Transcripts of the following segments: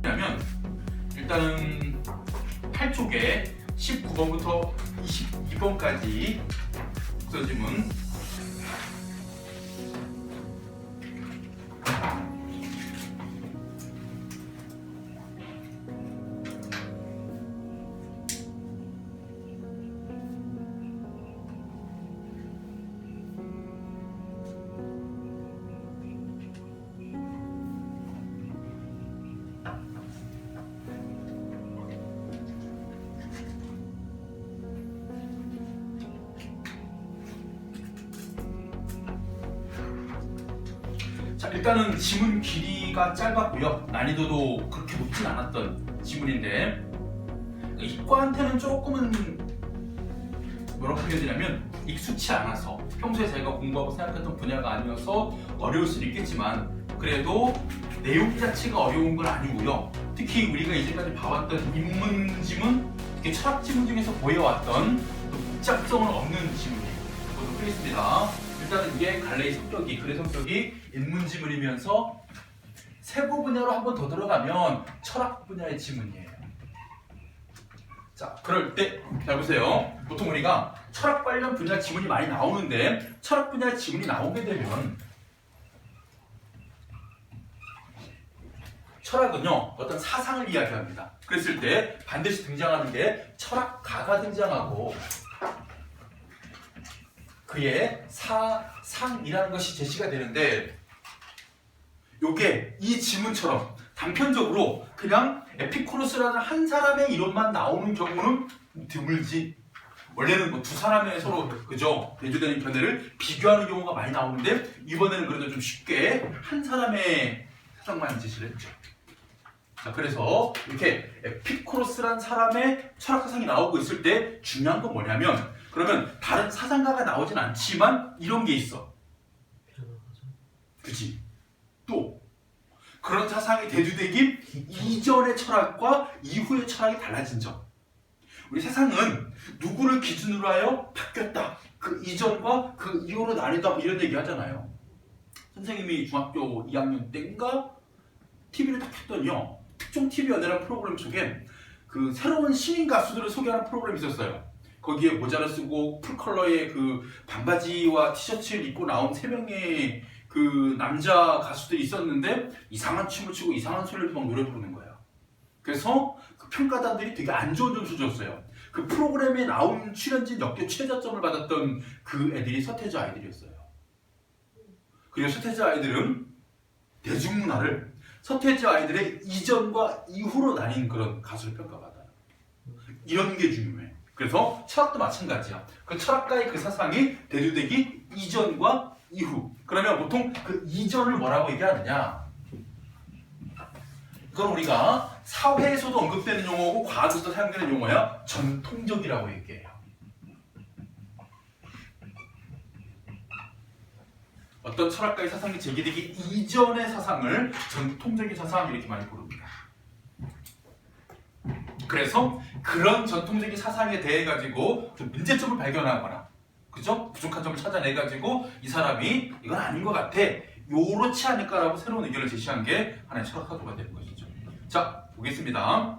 뭐냐면 일단은 8쪽에 19번부터 22번까지 국서지문 자, 일단은 지문 길이가 짧았고요. 난이도도 그렇게 높진 않았던 지문인데 이과한테는 조금은 뭐라고 표현드리냐면 익숙치 않아서 평소에 자기가 공부하고 생각했던 분야가 아니어서 어려울 수는 있겠지만 그래도 내용 자체가 어려운 건 아니고요. 특히 우리가 이제까지 봐왔던 인문지문, 특히 철학지문 중에서 보여왔던 복잡성은 없는 지문이에요. 보도록 하겠습니다. 일단은 이게 갈래의 성격이, 글의 성격이 인문지문이면서 세부 분야로 한 번 더 들어가면 철학 분야의 지문이에요. 자, 그럴 때, 잘 보세요. 보통 우리가 철학 관련 분야 지문이 많이 나오는데 철학 분야 지문이 나오게 되면 철학은요, 어떤 사상을 이야기합니다. 그랬을 때 반드시 등장하는 게 철학가가 등장하고 그의 사상이라는 것이 제시가 되는데 요게 이 지문처럼 단편적으로 그냥 에피쿠로스라는 한 사람의 이론만 나오는 경우는 드물지. 원래는 뭐 두 사람의 서로 그죠 대조되는 견해를 비교하는 경우가 많이 나오는데 이번에는 그래도 좀 쉽게 한 사람의 사상만 제시를 했죠. 자, 그래서 이렇게 에피쿠로스라는 사람의 철학 사상이 나오고 있을 때 중요한 건 뭐냐면 그러면 다른 사상가가 나오진 않지만 이런 게 있어. 그치? 또 그런 사상이 대두되기 이전의 철학과 이후의 철학이 달라진 점. 우리 세상은 누구를 기준으로 하여 바뀌었다. 그 이전과 그 이후로 나뉘다 이런 얘기 하잖아요. 선생님이 중학교 2학년 때인가 TV를 딱 켰더니요. 특종 TV 연예라는 프로그램 속에 그 새로운 신인 가수들을 소개하는 프로그램이 있었어요. 거기에 모자를 쓰고 풀컬러의 그 반바지와 티셔츠를 입고 나온 3명의 그 남자 가수들이 있었는데 이상한 춤을 추고 이상한 소리를 막 노래 부르는 거예요. 그래서 그 평가단들이 되게 안 좋은 점수를 줬어요. 그 프로그램에 나온 출연진 역대 최저점을 받았던 그 애들이 서태지 아이들이었어요. 그리고 서태지 아이들은 대중문화를 서태지 아이들의 이전과 이후로 나뉜 그런 가수를 평가받아요. 이런 게 중요해. 그래서 철학도 마찬가지야. 그 철학가의 그 사상이 대두되기 이전과 이후. 그러면 보통 그 이전을 뭐라고 얘기하느냐? 이건 우리가 사회에서도 언급되는 용어고 과학에서도 사용되는 용어야. 전통적이라고 얘기해요. 어떤 철학가의 사상이 제기되기 이전의 사상을 전통적인 사상 이렇게 많이 부릅니다. 그래서 그런 전통적인 사상에 대해 가지고 좀 문제점을 발견하거나 그죠? 부족한 점을 찾아내 가지고 이 사람이 이건 아닌 것 같아. 요렇지 않을까라고 새로운 의견을 제시한 게 하나의 철학 사도가 되는 것이죠. 자, 보겠습니다.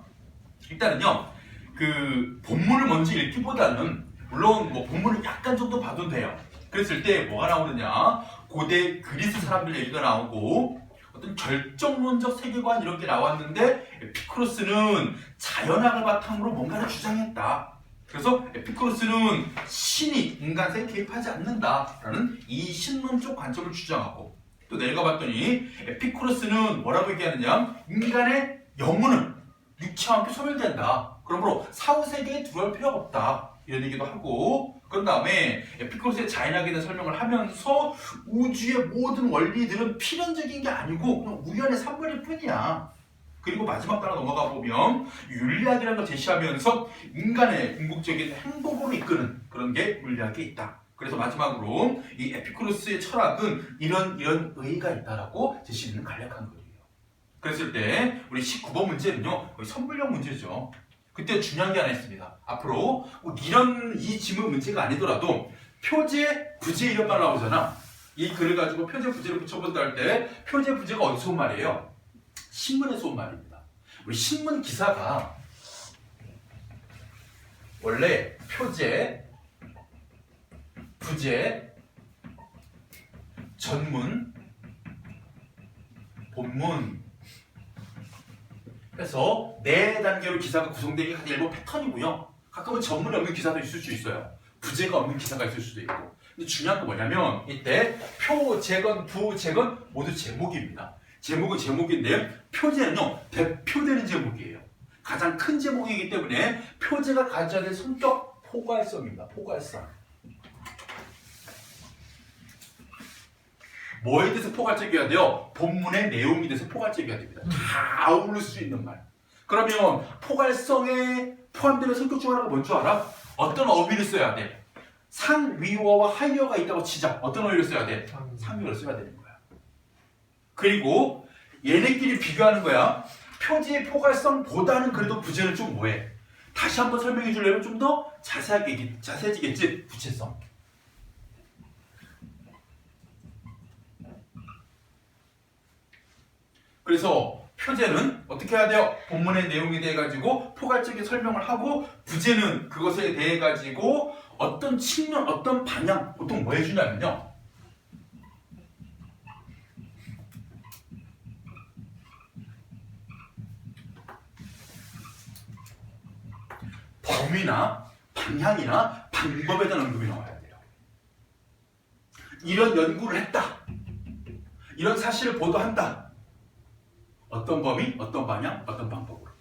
일단은요. 그 본문을 먼저 읽기보다는 물론 뭐 본문을 약간 정도 봐도 돼요. 그랬을 때 뭐가 나오느냐? 고대 그리스 사람들 얘기가 나오고 어떤 결정론적 세계관 이런 게 나왔는데 에피쿠로스는 자연학을 바탕으로 뭔가를 주장했다. 그래서 에피쿠로스는 신이 인간 세계에 개입하지 않는다라는 이 신론적 관점을 주장하고 또 내가 봤더니 에피쿠로스는 뭐라고 얘기하느냐? 인간의 영혼은 육체와 함께 소멸된다. 그러므로 사후세계에 들어올 필요가 없다. 이런 얘기도 하고 그런 다음에 에피쿠로스의 자연학에 대한 설명을 하면서 우주의 모든 원리들은 필연적인 게 아니고 그냥 우연의 산물일 뿐이야. 그리고 마지막 단어 넘어가 보면 윤리학이라는 걸 제시하면서 인간의 궁극적인 행복으로 이끄는 그런 게 윤리학에 있다. 그래서 마지막으로 이 에피쿠로스의 철학은 이런 의의가 있다라고 제시하는 간략한 거예요. 그랬을 때 우리 19번 문제는요 거의 선불형 문제죠. 그때 중요한 게 하나 있습니다. 앞으로 이 지문 문제가 아니더라도 표제, 부제 이런 말 나오잖아. 이 글을 가지고 표제, 부제를 붙여본다 할 때 표제, 부제가 어디서 온 말이에요? 신문에서 온 말입니다. 우리 신문 기사가 원래 표제, 부제, 전문, 본문 해서 4단계로 기사가 구성되는 게 가장 일본 패턴이고요. 가끔은 전문이 없는 기사도 있을 수 있어요. 부제가 없는 기사가 있을 수도 있고. 근데 중요한 건 뭐냐면 이때 표제건 부제건 모두 제목입니다. 제목은 제목인데 표제는요 대표되는 제목이에요. 가장 큰 제목이기 때문에 표제가 가져야 될 성격 포괄성입니다. 포괄성. 뭐에 대해서 포괄적이어야 돼요? 본문의 내용에 대해서 포괄적이어야 됩니다. 다 아우를 수 있는 말. 그러면 포괄성에 포함되는 성격 중 하나가 뭔지 알아? 어떤 어휘를 써야 돼? 상위어와 하위어가 있다고 치자. 어떤 어휘를 써야 돼? 상위어를 써야 되는 거야. 그리고 얘네끼리 비교하는 거야. 표지의 포괄성보다는 그래도 부제는 좀 뭐해? 다시 한번 설명해 주려면 좀 더 자세해지겠지? 구체성. 그래서 표제는 어떻게 해야 돼요? 본문의 내용에 대해 가지고 포괄적인 설명을 하고 부제는 그것에 대해 가지고 어떤 측면, 어떤 방향, 보통 뭐 해주냐면요. 범위나 방향이나 방법에 대한 언급이 나와야 돼요. 이런 연구를 했다. 이런 사실을 보도한다. 어떤 범위, 어떤 방향, 어떤 방법으로.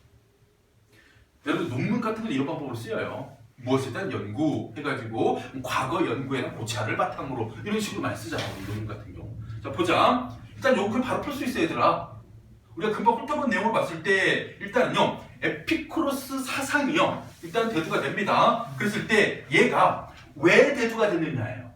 여러분 논문 같은 건 이런 방법으로 쓰여요. 무엇에 대한 연구 해가지고 과거 연구에는 고찰을 바탕으로 이런 식으로 많이 쓰잖아요. 논문 같은 경우. 자 보자. 일단 요걸 바로 풀 수 있어 얘들아. 우리가 금방 훑어본 내용을 봤을 때 일단은요. 에피쿠로스 사상이요. 일단 대두가 됩니다. 그랬을 때 얘가 왜 대두가 됐느냐예요.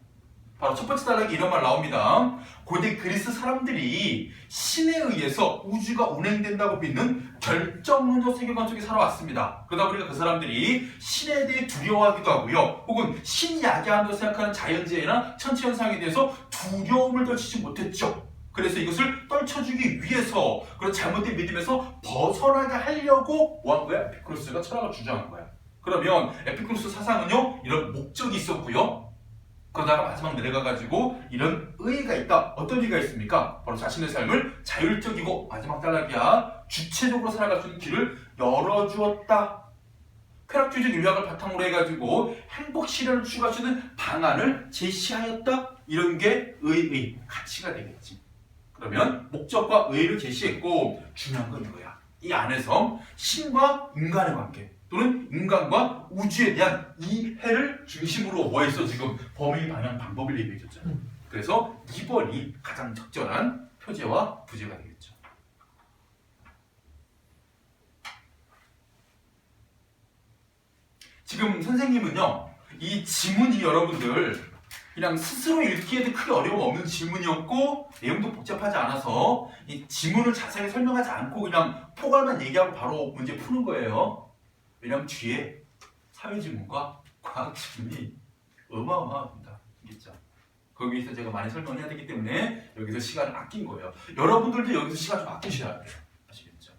바로 첫 번째 단락에 이런 말 나옵니다. 고대 그리스 사람들이 신에 의해서 우주가 운행된다고 믿는 결정론적 세계관 속에 살아왔습니다. 그러다 보니까 그 사람들이 신에 대해 두려워하기도 하고요. 혹은 신이 야기한다고 생각하는 자연재해나 천체현상에 대해서 두려움을 떨치지 못했죠. 그래서 이것을 떨쳐주기 위해서 그런 잘못된 믿음에서 벗어나게 하려고 뭐 한 거야? 에피쿠로스가 철학을 주장한 거야. 그러면 에피쿠로스 사상은요 이런 목적이 있었고요. 그러다가 마지막 내려가가지고 이런 의의가 있다. 어떤 의의가 있습니까? 바로 자신의 삶을 자율적이고 마지막 단락이야 주체적으로 살아갈 수 있는 길을 열어주었다. 쾌락주의적 윤리학을 바탕으로 해가지고 행복 실현을 추구할 수 있는 방안을 제시하였다. 이런 게 의의, 가치가 되겠지. 그러면 목적과 의의를 제시했고 중요한 건 이거야. 이 안에서 신과 인간의 관계 또는 인간과 우주에 대한 이해를 중심으로 뭐 했어 지금 범위, 방향, 방법을 얘기해 줬잖아. 그래서 2번이 가장 적절한 표제와 부제가 되겠죠. 지금 선생님은요 이 지문이 여러분들 그냥 스스로 읽기에도 크게 어려움 없는 질문이었고 내용도 복잡하지 않아서 이 지문을 자세히 설명하지 않고 그냥 포괄만 얘기하고 바로 문제 푸는 거예요. 왜냐면 뒤에 사회지문과 과학지문이 어마어마합니다. 알겠죠? 거기 위해서 제가 많이 설명해야 되기 때문에 여기서 시간을 아낀 거예요. 여러분들도 여기서 시간 좀 아끼셔야 돼요. 아시겠죠?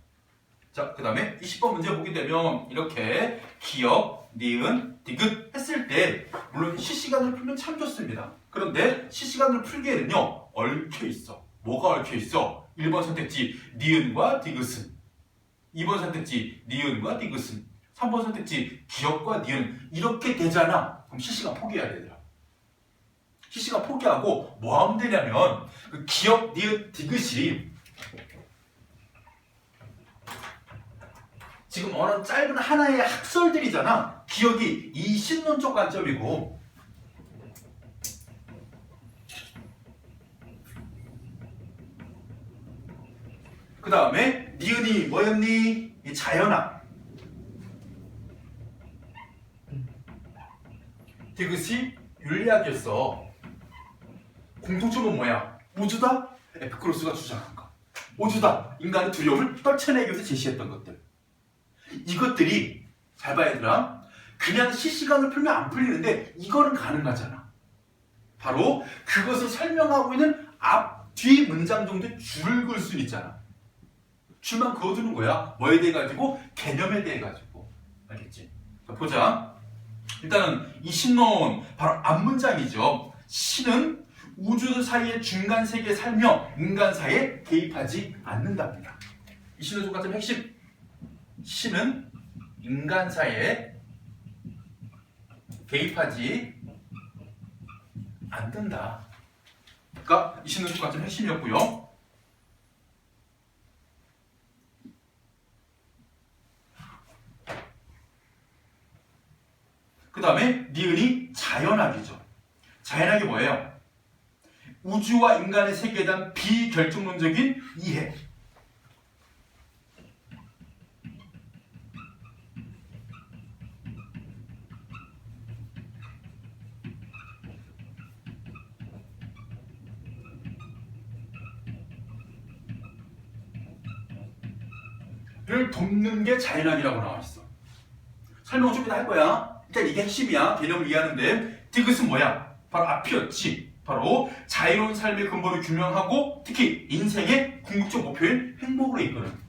자, 그 다음에 20번 문제 보게 되면 이렇게 기억, 니은, 디귿 했을 때 물론 실시간으로 풀면 참 좋습니다. 그런데 실시간으로 풀기에는요 얽혀 있어. 뭐가 얽혀 있어? 1번 선택지 니은과 디귿은, 2번 선택지 니은과 디귿은, 3번 선택지 기억과 니은 이렇게 되잖아. 그럼 실시간 포기해야 되더라. 실시간 포기하고 뭐 하면 되냐면 그 기억, 니은, 디귿이 지금 어느 짧은 하나의 학설들이잖아. 기억이 이 신론적 관점이고 그 다음에 니은이 뭐였니? 이 자연학. 디귿이 윤리학이었어. 공통점은 뭐야? 우주다? 에피쿠로스가 주장한 거. 우주다. 인간의 두려움을 떨쳐내기 위해서 제시했던 것들. 이것들이 잘 봐야 얘들아. 그냥 실시간으로 풀면 안 풀리는데 이거는 가능하잖아. 바로 그것을 설명하고 있는 앞, 뒤 문장 정도의 줄을 그을 수는 있잖아. 줄만 그어두는 거야. 뭐에 대해 가지고? 개념에 대해 가지고. 알겠지? 자, 보자. 일단은 이 신론 바로 앞문장이죠. 신은 우주 사이의 중간 세계에 살며 인간 사이에 개입하지 않는답니다. 이 신론 속가점 핵심. 신은 인간 사이에 개입하지 않는다. 그러니까 이 신론 속가점 핵심이었고요. 그 다음에 니은이 자연학이죠. 자연학이 뭐예요? 우주와 인간의 세계에 대한 비결정론적인 이해. 를 돕는 게 자연학이라고 나와 있어. 설명을 좀 이따 할 거야. 일단 이게 핵심이야. 개념을 이해하는데 디귿은 뭐야? 바로 앞이었지. 바로 자유로운 삶의 근본을 규명하고 특히 인생의 궁극적 목표인 행복으로 이끄는.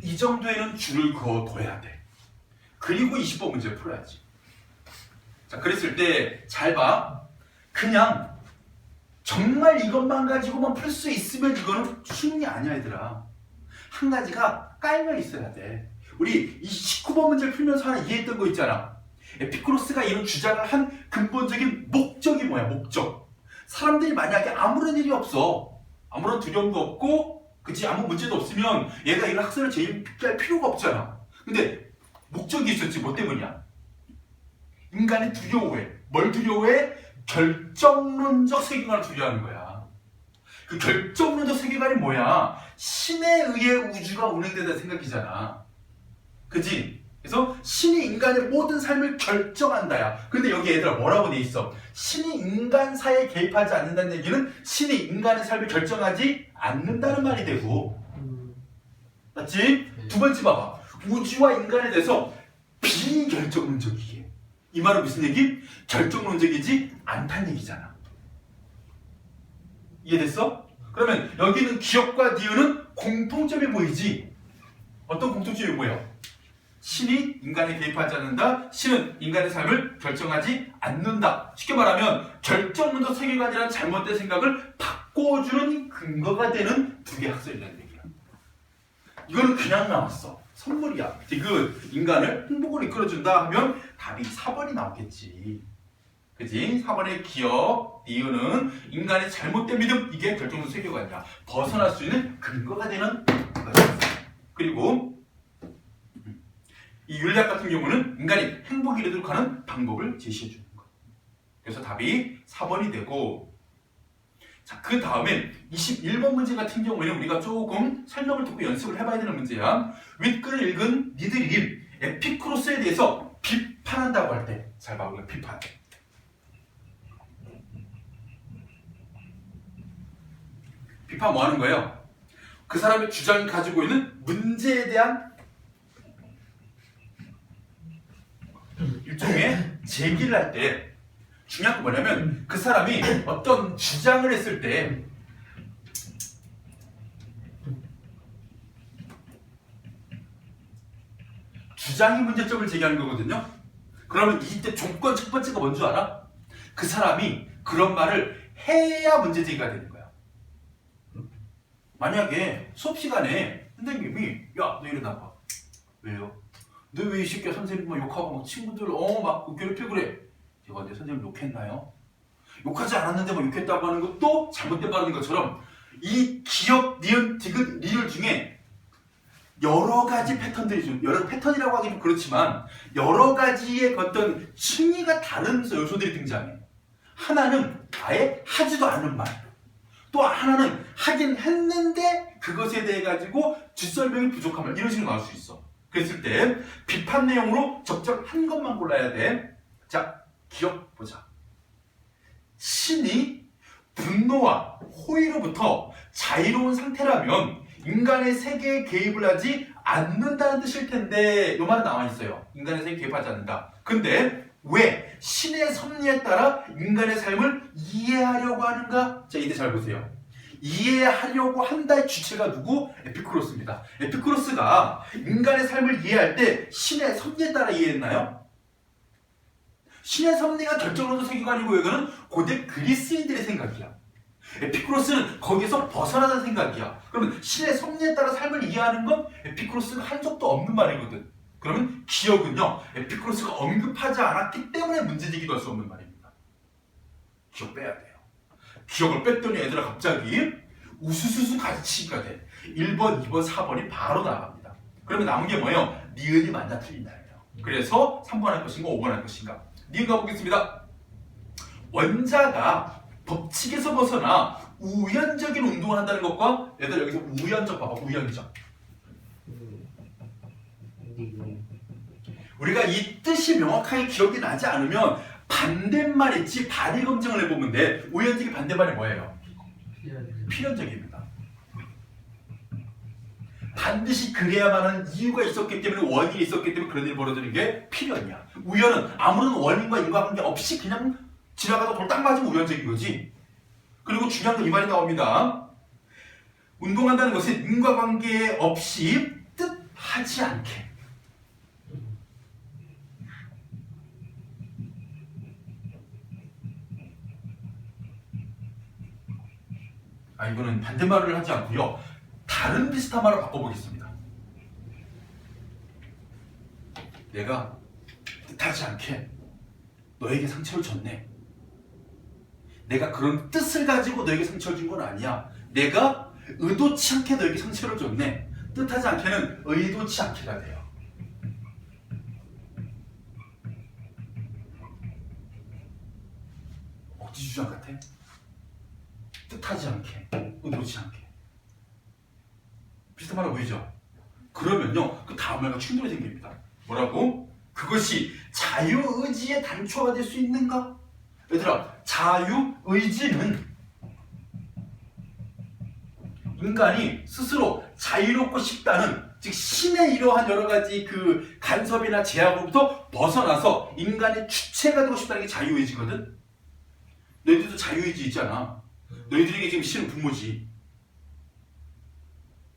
이 정도에는 줄을 그어둬야 돼. 그리고 20번 문제를 풀어야지. 자, 그랬을 때 잘 봐. 그냥 정말 이것만 가지고만 풀 수 있으면 이거는 수능이 아니야, 얘들아. 한 가지가 깔려 있어야 돼. 우리 이 19번 문제를 풀면서 하나 이해했던 거 있잖아. 에피쿠로스가 이런 주장을 한 근본적인 목적이 뭐야, 목적. 사람들이 만약에 아무런 일이 없어. 아무런 두려움도 없고 그치? 아무 문제도 없으면 얘가 이런 학설을 제기할 필요가 없잖아. 근데 목적이 있었지. 뭐 때문이야? 인간이 두려워해. 뭘 두려워해? 결정론적 세계관을 두려워하는 거야. 그 결정론적 세계관이 뭐야? 신에 의해 우주가 운행된다는 생각이잖아. 그치? 그래서 신이 인간의 모든 삶을 결정한다야. 근데 여기 얘들아 뭐라고 돼 있어? 신이 인간 사이에 개입하지 않는다는 얘기는 신이 인간의 삶을 결정하지 않는다는 말이 되고, 맞지? 두 번째 봐봐. 우주와 인간에 대해서 비결정론적이게. 이 말은 무슨 얘기? 결정론적이지 않다는 얘기잖아. 이해됐어? 그러면 여기는 기억과 니은은 공통점이 보이지? 어떤 공통점이 보여? 신이 인간에 개입하지 않는다. 신은 인간의 삶을 결정하지 않는다. 쉽게 말하면 결정론적 세계관이라는 잘못된 생각을 바꿔주는 근거가 되는 두 개의 학설이라는 얘기야. 이거는 그냥 나왔어. 선물이야. 디귿, 인간을 행복으로 이끌어준다 하면 답이 4번이 나오겠지. 그지? 4번의 기억, 니은은 인간의 잘못된 믿음, 이게 결정론적 세계관이야. 벗어날 수 있는 근거가 되는 것이었어. 그리고 이 윤리학 같은 경우는 인간이 행복에 이르도록 하는 방법을 제시해 주는 거예요. 그래서 답이 4번이 되고, 자, 그 다음에 21번 문제 같은 경우에는 우리가 조금 설명을 듣고 연습을 해봐야 되는 문제야. 윗글을 읽은 니들이 에피쿠로스에 대해서 비판한다고 할 때, 잘 봐, 우리가 비판. 비판 뭐 하는 거예요? 그 사람의 주장이 가지고 있는 문제에 대한 일종의 제기를 할 때 중요한 건 뭐냐면 그 사람이 어떤 주장을 했을 때 주장이 문제점을 제기하는 거거든요. 그러면 이때 조건 첫 번째가 뭔 줄 알아? 그 사람이 그런 말을 해야 문제 제기가 되는 거야. 만약에 수업 시간에 선생님이 야, 너 이리 나와. 왜요? 너 왜 이 새끼야 선생님만 욕하고 막 친구들 막 괴롭히고 그래? 제가 내 선생님 욕했나요? 욕하지 않았는데 막 욕했다고 하는 것도 잘못된 말인 것처럼 이 기억, 니은, 디귿, 리을 중에 여러 가지 패턴들이 좀 여러 패턴이라고 하기는 그렇지만 여러 가지의 어떤 층위가 다른 요소들이 등장해. 하나는 아예 하지도 않은 말, 또 하나는 하긴 했는데 그것에 대해 가지고 뒷설명이 부족한 말, 이런 식으로 나올 수 있어. 그랬을 때 비판 내용으로 적절한 것만 골라야 돼. 자, 기억 보자. 신이 분노와 호의로부터 자유로운 상태라면 인간의 세계에 개입을 하지 않는다는 뜻일 텐데 이 말은 나와 있어요. 인간의 세계에 개입하지 않는다. 근데 왜 신의 섭리에 따라 인간의 삶을 이해하려고 하는가? 자, 이때 잘 보세요. 이해하려고 한다의 주체가 누구? 에피쿠로스입니다. 에피쿠로스가 인간의 삶을 이해할 때 신의 섭리에 따라 이해했나요? 신의 섭리가 결정적인 세계관이고 이거는 고대 그리스인들의 생각이야. 에피쿠로스는 거기서 벗어나는 생각이야. 그러면 신의 섭리에 따라 삶을 이해하는 건 에피쿠로스가 한 적도 없는 말이거든. 그러면 기억은요, 에피쿠로스가 언급하지 않았기 때문에 문제제기도 할 수 없는 말입니다. 기억 빼야 돼요. 기억을 뺐더니 애들아 갑자기 우수수수 가르치기가 돼. 1번, 2번, 4번이 바로 나갑니다. 그러면 남은 게 뭐예요? 니은이 맞나 틀린다예요. 그래서 3번 할 것인가 5번 할 것인가. 니은 가보겠습니다. 원자가 법칙에서 벗어나 우연적인 운동을 한다는 것과 얘들 여기서 우연적 봐봐. 우연적. 우리가 이 뜻이 명확하게 기억이 나지 않으면 반대말 있지 반의 검증을 해보면 돼. 우연적인 반대말이 뭐예요? 필연적입니다. 반드시 그래야만 하는 이유가 있었기 때문에 원인이 있었기 때문에 그런 일이 벌어지는 게 필연이야. 우연은 아무런 원인과 인과관계 없이 그냥 지나가다 돌 딱 맞으면 우연적인 거지. 그리고 중요한 건 이 말이 나옵니다. 운동한다는 것은 인과관계 없이 뜻하지 않게. 이거는 반대말을 하지 않고요. 다른 비슷한 말을 바꿔보겠습니다. 내가 뜻하지 않게 너에게 상처를 줬네. 내가 그런 뜻을 가지고 너에게 상처를 준 건 아니야. 내가 의도치 않게 너에게 상처를 줬네. 뜻하지 않게는 의도치 않게가 돼요. 억지 주장 같아? 뜻하지 않게, 의도치 않게. 비슷한 말로 보이죠? 그러면요, 그 다음 말과 충돌이 생깁니다. 뭐라고? 그것이 자유의지의 단초가 될 수 있는가? 얘들아, 자유의지는 인간이 스스로 자유롭고 싶다는, 즉 신의 이러한 여러 가지 그 간섭이나 제약으로부터 벗어나서 인간의 주체가 되고 싶다는 게 자유의지거든? 너희들도 자유의지 있잖아. 너희들에게 지금 신은 부모지.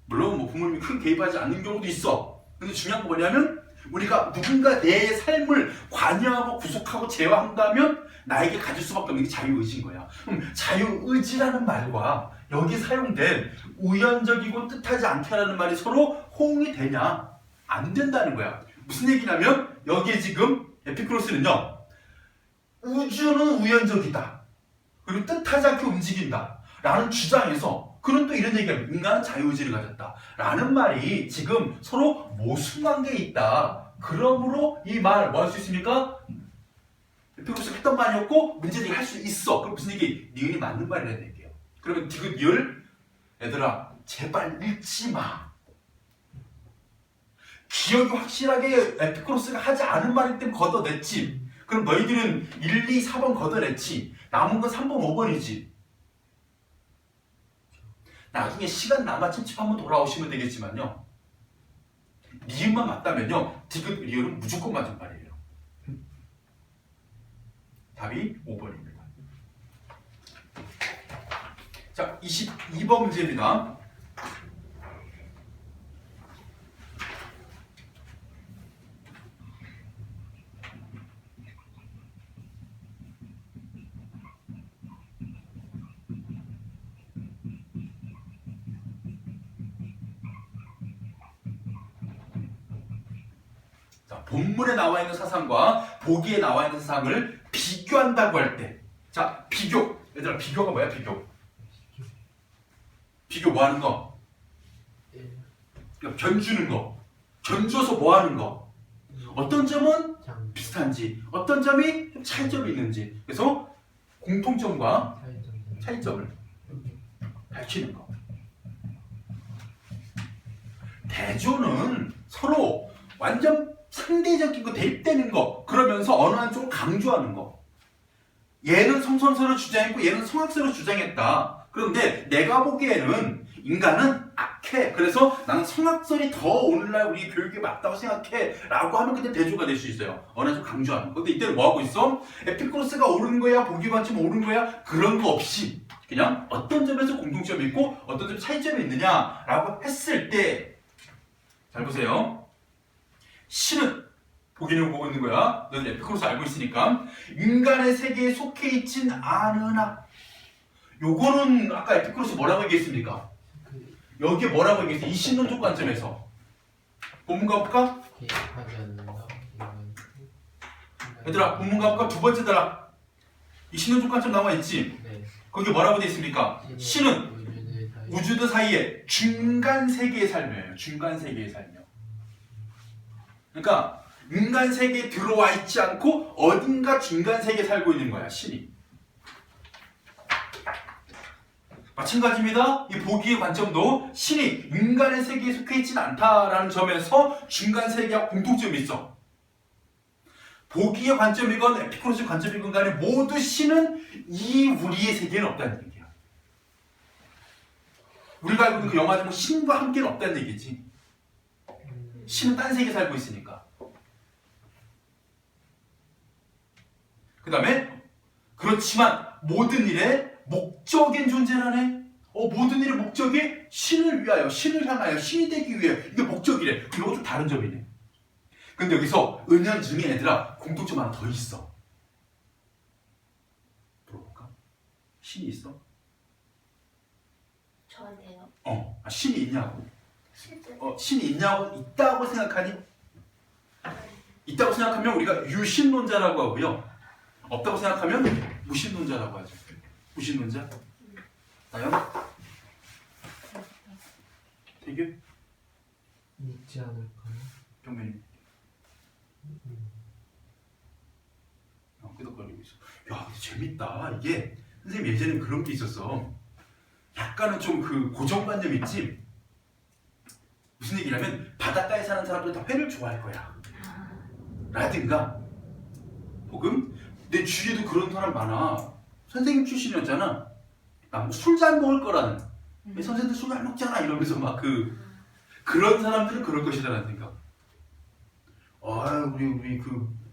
물론 뭐 부모님이 크게 개입하지 않는 경우도 있어. 근데 중요한 건 뭐냐면 우리가 누군가 내 삶을 관여하고 구속하고 제어한다면 나에게 가질 수밖에 없는 게 자유의지인 거야. 그럼 자유의지라는 말과 여기 사용된 우연적이고 뜻하지 않게라는 말이 서로 호응이 되냐? 안 된다는 거야. 무슨 얘기냐면 여기에 지금 에피쿠로스는요, 우주는 우연적이다. 그리고 뜻하지 않게 움직인다. 라는 주장에서 그는 또 이런 얘기합니다. 인간은 자유의지를 가졌다. 라는 말이 지금 서로 모순관계에 있다. 그러므로 이 말 뭐 할 수 있습니까? 에피쿠로스가 했던 말이었고 문제제기를 할 수 있어. 그럼 무슨 얘기? 니은이 맞는 말이라는 얘기예요. 그러면 디귿 리을 얘들아 제발 읽지 마. 기억이 확실하게 에피쿠로스가 하지 않은 말이기 때문에 걷어냈지. 그럼 너희들은 1, 2, 4번 걷어냈지. 남은 건 3번, 5번이지. 나중에 시간 남아 찝찝 한번 돌아오시면 되겠지만요. 니은만 맞다면요. 디귿 리을은 무조건 맞은 말이에요. 답이 5번입니다. 자, 22번 문제입니다. 본문에 나와 있는 사상과 보기에 나와 있는 사상을 비교한다고 할 때, 자, 비교. 얘들아, 비교가 뭐야, 비교? 비교 뭐 하는 거? 견주는 거. 견주어서 뭐 하는 거? 어떤 점은 비슷한지, 어떤 점이 차이점이 있는지. 그래서 공통점과 차이점을 밝히는 거. 대조는 서로 완전 상대적인 거, 대립되는 거, 그러면서 어느 한쪽을 강조하는 거. 얘는 성선설을 주장했고 얘는 성악설을 주장했다. 그런데 내가 보기에는 인간은 악해. 그래서 나는 성악설이 더 오늘날 우리 교육에 맞다고 생각해. 라고 하면 그때 대조가 될 수 있어요. 어느 좀 강조하는. 근데 이때는 뭐 하고 있어? 에피쿠로스가 옳은 거야? 보기 관점 옳은 거야? 그런 거 없이 그냥 어떤 점에서 공통점이 있고 어떤 점 차이점이 있느냐라고 했을 때 잘 보세요. 신은 보기는 보고 있는 거야. 너는 에피쿠로스 알고 있으니까. 인간의 세계에 속해 있진 않으나. 요거는 아까 에피쿠로스 뭐라고 얘기했습니까? 여기에 뭐라고 얘기했어? 이 신론적 관점에서. 본문 가볼까? 개입하지 않는다. 얘들아, 본문 가볼까? 두 번째더라. 이 신론적 관점 나와 있지? 네. 거기 뭐라고 돼 있습니까? 신은 우주들 사이에 중간 세계의 삶이에요. 중간 세계의 삶이요. 그러니까 인간 세계에 들어와 있지 않고 어딘가 중간 세계에 살고 있는 거야, 신이. 마찬가지입니다. 이 보기의 관점도 신이 인간의 세계에 속해 있지는 않다라는 점에서 중간 세계와 공통점이 있어. 보기의 관점이건 에피쿠로스의 관점이건 간에 모두 신은 이 우리의 세계에는 없다는 얘기야. 우리가 알고 있는 그 영화는 신과 함께는 없다는 얘기지. 신은 딴 세계에 살고 있으니까. 그 다음에 그렇지만 모든 일에 목적인 존재라네. 모든 일의 목적이 신을 위하여, 신을 향하여, 신이 되기 위해. 이게 목적이래. 이거 좀 다른 점이네. 근데 여기서 은연중에 얘들아 공통점 하나 더 있어. 물어볼까? 신이 있어? 저한테요? 신이 있냐고. 실제 신이 있다고 생각하니? 있다고 생각하면 우리가 유신론자라고 하고요. 없다고 생각하면 무신론자라고 하죠. 무신론자? 나연? 태규? 있지 않을까요? 병면이? 끄덕거리고 있어. 야, 근데 재밌다. 이게 선생님 예전에 그런 게 있었어. 약간은 좀 그 고정관념 있지? 무슨 얘기냐면 바닷가에 사는 사람들 다 회를 좋아할 거야. 라든가 혹은 내 주위에도 그런 사람 많아. 선생님 출신이었잖아. 술 잘 먹을 거라는. 왜 선생님들 술 잘 먹잖아 이러면서 막 그런 사람들은 그럴 것이라는 생각. 우리 그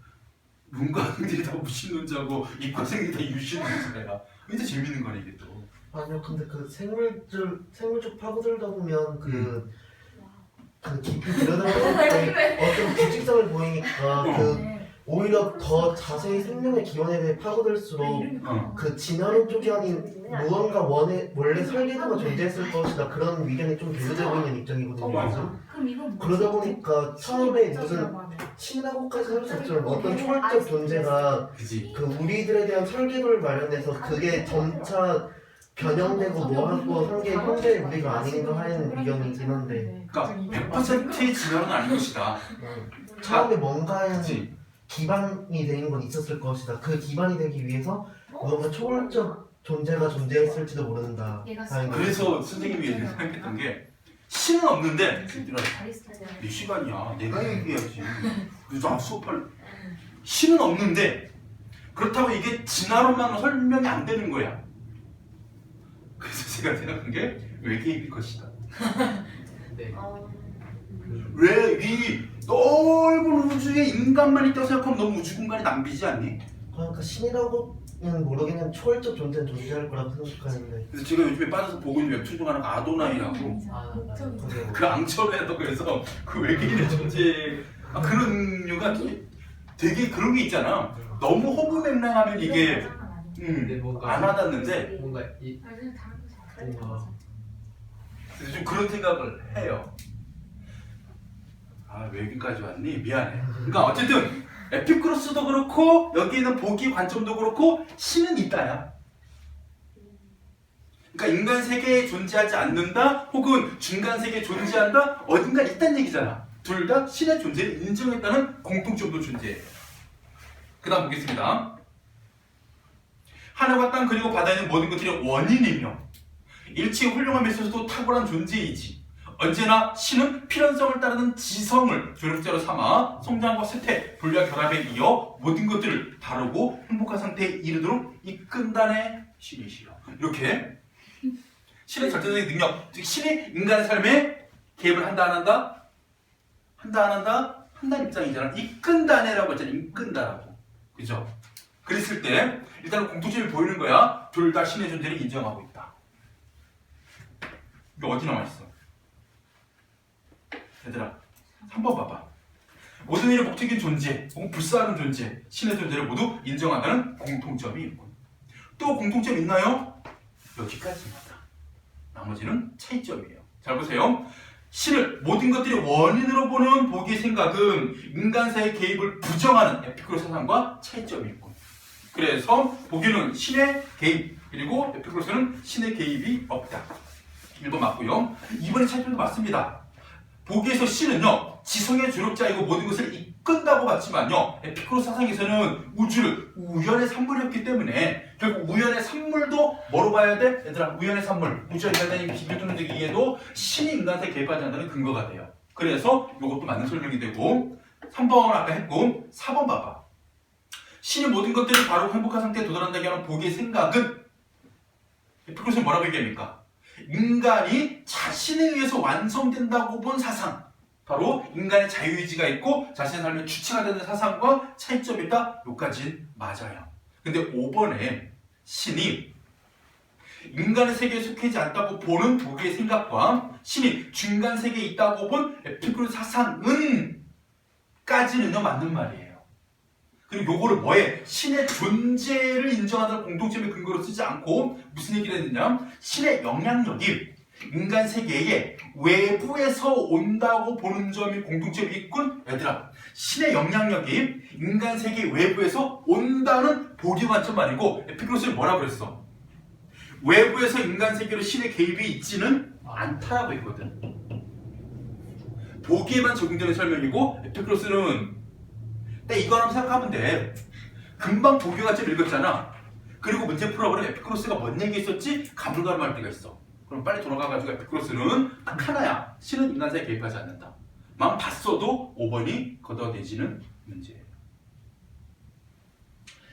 문과생들이 다 무신론자고 이과생들이 다 유신론자야. 진짜 재밌는 거네 이게 또. 아니요, 근데 그 생물적 파고들다 보면 그 깊이 들여다볼 때 어떤 규칙성을 보이니까 오히려 더 자세히 생명의 기원에 대해 파고들수록 그 진화론 쪽이 아닌 무언가 원래 설계도가 존재했을 것이다 그런 위견이 좀 대두되고 있는 입장이거든요. 요즘. 그러다 보니까 처음에 무슨 신하고까지 할 수 없지만 어떤 초월적 존재가 그 우리들에 대한 설계도를 마련해서 그게 점차 변형되고 뭐하고 한 게 현재의 우리가 아닌가 하는 의견이긴 한데 그러니까 100%의 진화는 아닌 것이다. 처음에 뭔가의 기반이 되는 건 있었을 것이다. 그 기반이 되기 위해서 뭔가 초월적 존재가 존재했을지도 모른다. 그래서 선생님이 생각했던 게 신은 없는데 몇 시간이야. 내가 얘기해야지. 그래서 수업할 신은 없는데 그렇다고 이게 진화로만 설명이 안 되는 거야. 그래서 제가 생각한 게 외계인일 것이다. 네. 왜 이 넓은 우주에 인간만 있다고 생각하면 너무 우주 공간이 낭비지 않니? 그러니까 신이라고는 모르겠는 초월적 존재는 존재할 거라고 생각하는데. 그래서 제가 요즘에 빠져서 보고 있는 웹툰 중 하나가 아도나이라고 그 앙처로에도 그래서 그 외계인의 존재 그런 이유가 되게 그런 게 있잖아. 너무 허무맹랑하면 이게 안 와닿는데 뭔가 그래서 좀 그런 생각을 해요. 외계인까지 왔니? 미안해. 그러니까 어쨌든 에피쿠로스도 그렇고 여기는 보기 관점도 그렇고 신은 있다야. 그러니까 인간 세계에 존재하지 않는다 혹은 중간 세계에 존재한다 어딘가 있다는 얘기잖아. 둘 다 신의 존재를 인정했다는 공통점도 존재해요. 그 다음 보겠습니다. 하늘과 땅 그리고 바다에는 모든 것들이 원인이며 일체의 훌륭함에 있어서도 탁월한 존재이지 언제나 신은 필연성을 따르는 지성을 조력자로 삼아 성장과 쇠퇴, 분리와 결합에 이어 모든 것들을 다루고 행복한 상태에 이르도록 이끈다네 신이시여. 이렇게 신의 절대적인 능력, 즉 신이 인간의 삶에 개입을 한다 안 한다? 한다 안 한다? 한다는 입장이잖아. 이끈다네라고 했잖아. 이끈다라고. 그죠? 그랬을 때 일단 공통점이 보이는 거야. 둘 다 신의 존재를 인정하고 있다. 이거 어디 나와 있어? 얘들아, 한번 봐봐. 모든 일의 목적인 존재, 혹은 불사하는 존재, 신의 존재를 모두 인정한다는 공통점이 있고, 또 공통점 있나요? 여기까지입니다. 나머지는 차이점이에요. 잘 보세요. 신을 모든 것들이 원인으로 보는 보기의 생각은 인간사의 개입을 부정하는 에피쿠로 사상과 차이점이 있고, 그래서 보기는 신의 개입, 그리고 에피쿠로스는 신의 개입이 없다. 1번 맞고요. 2번의 차이점도 맞습니다. 보기에서 신은요, 지성의 조력자이고 모든 것을 이끈다고 봤지만요, 에피쿠로스 사상에서는 우주를 우연의 산물이었기 때문에 결국 우연의 산물도 뭐로 봐야 돼? 얘들아, 우연의 산물, 우주와 인간의 비교도론적 이해도 신이 인간사에 개입하지 않는다는 근거가 돼요. 그래서 이것도 맞는 설명이 되고, 3번은 아까 했고, 4번 봐봐. 신이 모든 것들을 바로 행복한 상태에 도달한다고 하는 보기의 생각은 에피쿠로스는 뭐라고 얘기합니까? 인간이 자신에 의해서 완성된다고 본 사상, 바로 인간의 자유의지가 있고 자신의 삶의 주체가 되는 사상과 차이점이 있다. 여기까지는 맞아요. 근데 5번에 신이 인간의 세계에 속해지 않다고 보는 보기의 생각과 신이 중간 세계에 있다고 본 에피쿠로스 사상은 까지는요 맞는 말이에요. 그리고 요거를 뭐에? 신의 존재를 인정하는 공통점의 근거로 쓰지 않고 무슨 얘기를 했느냐? 신의 영향력이 인간 세계에 외부에서 온다고 보는 점이 공통점이 있군. 얘들아, 신의 영향력이 인간 세계 외부에서 온다는 보기 관점 아니고 에피쿠로스는 뭐라 그랬어? 외부에서 인간 세계로 신의 개입이 있지는 않다라고 했거든. 보기에만 적용되는 설명이고 에피쿠로스는 이거 하나 생각하면 돼. 금방 보기가 좀 읽었잖아. 그리고 문제 풀어보면 에피쿠로스가 뭔 얘기 했었지? 가물가물할 때가 있어. 그럼 빨리 돌아가가지고 에피쿠로스는 딱 하나야. 신은 인간사에 개입하지 않는다. 만 봤어도 5번이 걷어내지는 문제예요.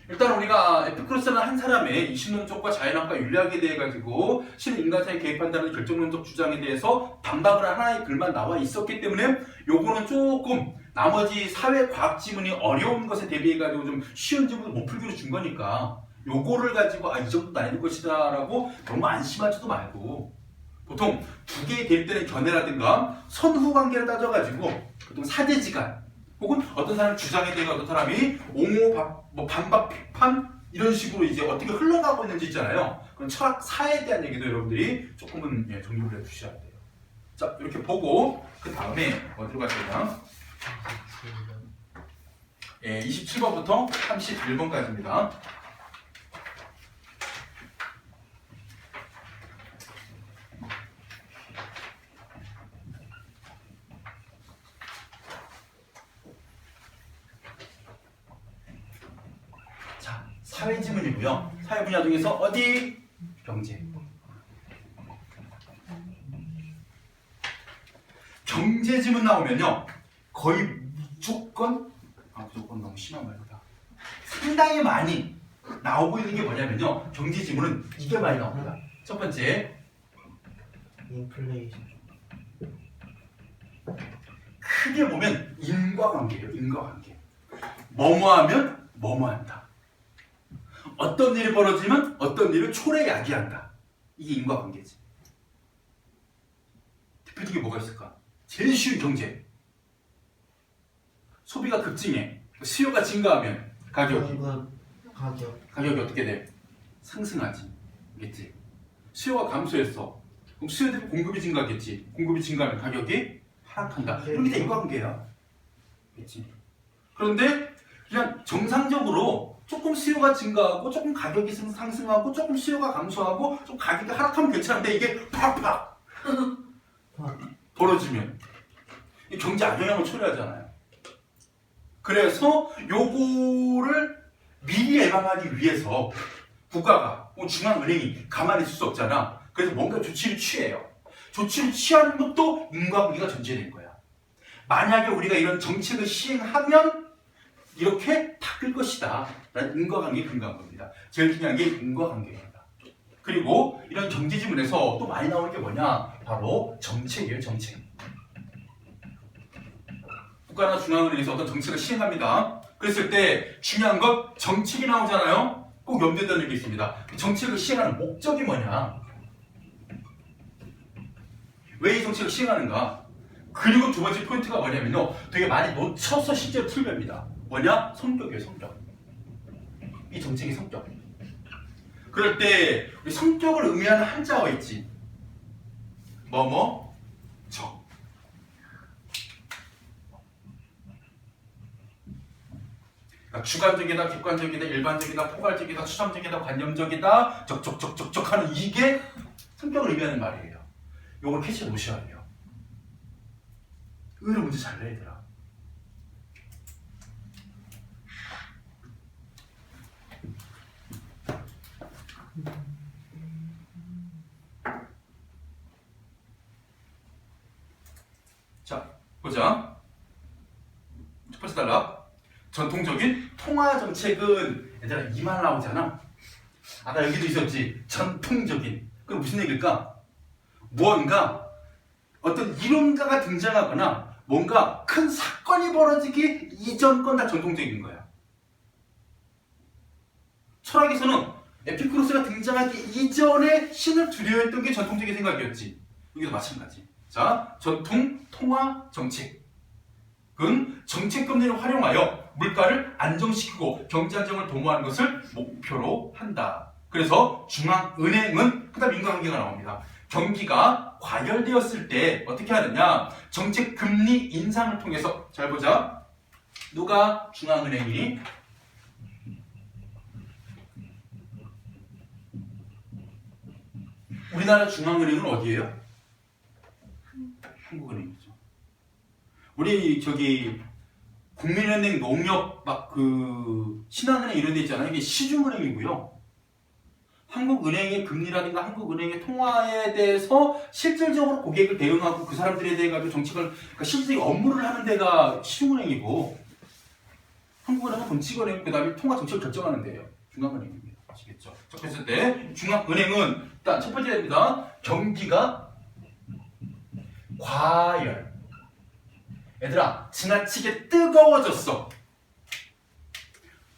일단 우리가 에피쿠로스는 한 사람의 이신론적과 자연학과 윤리학에 대해 가지고 신은 인간사에 개입한다는 결정론적 주장에 대해서 반박을 하나의 글만 나와 있었기 때문에 요거는 조금 나머지 사회과학 지문이 어려운 것에 대비해 가지고 좀 쉬운 지문을 못 풀기로 준 거니까 요거를 가지고 이 정도 아닐 것이다 라고 너무 안심하지도 말고, 보통 두 개의 대립되는 견해라든가 선후 관계를 따져가지고 보통 사대지간 혹은 어떤 사람 주장에 대해 어떤 사람이 옹호, 반박, 비판 이런 식으로 이제 어떻게 흘러가고 있는지 있잖아요. 그런 철학, 사에 대한 얘기도 여러분들이 조금은 정리를 해주셔야 돼요. 자, 이렇게 보고 그 다음에 어디로 갈 거냐? 27번부터 31번까지입니다. 자, 사회 지문이고요. 사회 분야 중에서 어디? 경제. 경제 지문 나오면요, 거의 무조건 너무 심한 말이다. 상당히 많이 나오고 있는 게 뭐냐면요, 경제 지문은 이게 많이 나옵니다. 첫 번째, 인플레이션. 크게 보면 인과관계예요. 인과관계. 뭐뭐하면 뭐뭐한다. 어떤 일이 벌어지면 어떤 일을 초래야기한다. 이게 인과관계지. 대표적인 게 뭐가 있을까? 제일 쉬운 경제. 소비가 급증해. 수요가 증가하면 가격이 어떻게 돼? 상승하지. 알겠지? 수요가 감소했어. 그럼 수요 대비 공급이 증가하겠지. 공급이 증가하면 가격이 하락한다. 이런 게 다 인과관계야. 알겠지? 그런데 그냥 정상적으로 조금 수요가 증가하고 조금 가격이 상승하고 조금 수요가 감소하고 좀 가격이 하락하면 괜찮은데 이게 팍팍 벌어지면 경제 악영향을 초래하잖아요. 그래서 요거를 미리 예방하기 위해서 국가가, 중앙은행이 가만히 있을 수 없잖아. 그래서 뭔가 조치를 취해요. 조치를 취하는 것도 인과관계가 전제된 거야. 만약에 우리가 이런 정책을 시행하면 이렇게 바뀔 것이다 라는 인과관계에 근거한 겁니다. 제일 중요한 게 인과관계입니다. 그리고 이런 경제 지문에서 또 많이 나오는 게 뭐냐? 바로 정책이에요, 정책. 국가나 중앙은행에서 어떤 정책을 시행합니다. 그랬을 때 중요한 건 정책이 나오잖아요. 꼭 염두에 두는 게 있습니다. 정책을 시행하는 목적이 뭐냐? 왜 이 정책을 시행하는가? 그리고 두 번째 포인트가 뭐냐면요. 되게 많이 놓쳐서 실제로 틀립니다. 뭐냐? 성격이에요, 성격. 이 정책의 성격. 그럴 때 우리 성격을 의미하는 한자어 있지. 뭐뭐 적. 그러니까 주관적이다, 객관적이다, 일반적이다, 포괄적이다, 추상적이다, 관념적이다, 적적적적적 하는 이게 성격을 의미하는 말이에요. 요걸 캐치해 놓으셔야 돼요. 의외로 문제 잘 내, 얘들아. 자, 보자. 첫 번째 단락. 전통적인 통화 정책은 얘들아 이 말 나오잖아. 아까 여기도 있었지. 전통적인. 그럼 무슨 얘기일까? 무언가 어떤 이론가가 등장하거나 뭔가 큰 사건이 벌어지기 이전 건 다 전통적인 거야. 철학에서는 에피쿠로스가 등장하기 이전에 신을 두려워했던 게 전통적인 생각이었지. 여기도 마찬가지. 자, 전통 통화 정책은 정책 금리를 활용하여 물가를 안정시키고 경제 안정을 도모하는 것을 목표로 한다. 그래서 중앙은행은 그다음 인과관계가 나옵니다. 경기가 과열되었을 때 어떻게 하느냐? 정책 금리 인상을 통해서 잘 보자. 누가 중앙은행이니? 우리나라 중앙은행은 어디예요? 한국은행이죠. 우리 저기 국민은행, 농협 막 그 신한은행 이런 데 있잖아요. 이게 시중은행이고요. 한국은행의 금리라든가 한국은행의 통화에 대해서 실질적으로 고객을 대응하고 그 사람들에 대해 가지고 정책을 그러니까 실질적인 업무를 하는 데가 시중은행이고 한국은행은 돈치은행 그다음에 통화 정책을 결정하는 데예요. 중앙은행입니다. 아시겠죠? 첫 번째 때 중앙은행은 일단 첫 번째입니다. 경기가 과열. 얘들아 지나치게 뜨거워졌어.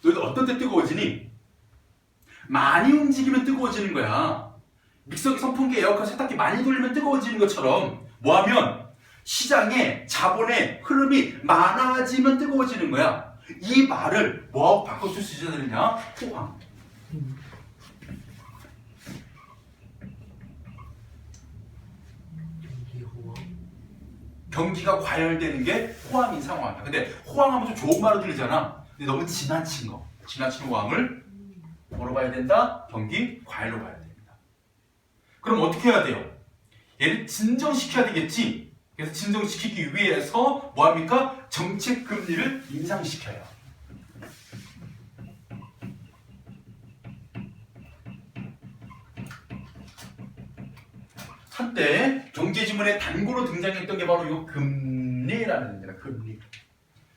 너희들 어떤 때 뜨거워지니? 많이 움직이면 뜨거워지는 거야. 믹서기, 선풍기, 에어컨, 세탁기 많이 돌리면 뜨거워지는 것처럼 뭐하면 시장에 자본의 흐름이 많아지면 뜨거워지는 거야. 이 말을 뭐하고 바꿔줄 수 있어야 되느냐? 호황. 경기가 과열되는 게 호황인 상황이야. 근데 호황하면 좀 좋은 말로 들리잖아. 근데 너무 지나친 거. 지나친 호황을 뭐로 봐야 된다? 경기 과열로 봐야 됩니다. 그럼 어떻게 해야 돼요? 얘를 진정시켜야 되겠지? 그래서 진정시키기 위해서 뭐합니까? 정책 금리를 인상시켜요. 한때 경제지문의 단고로 등장했던 게 바로 이 금리라는 겁니다. 금리.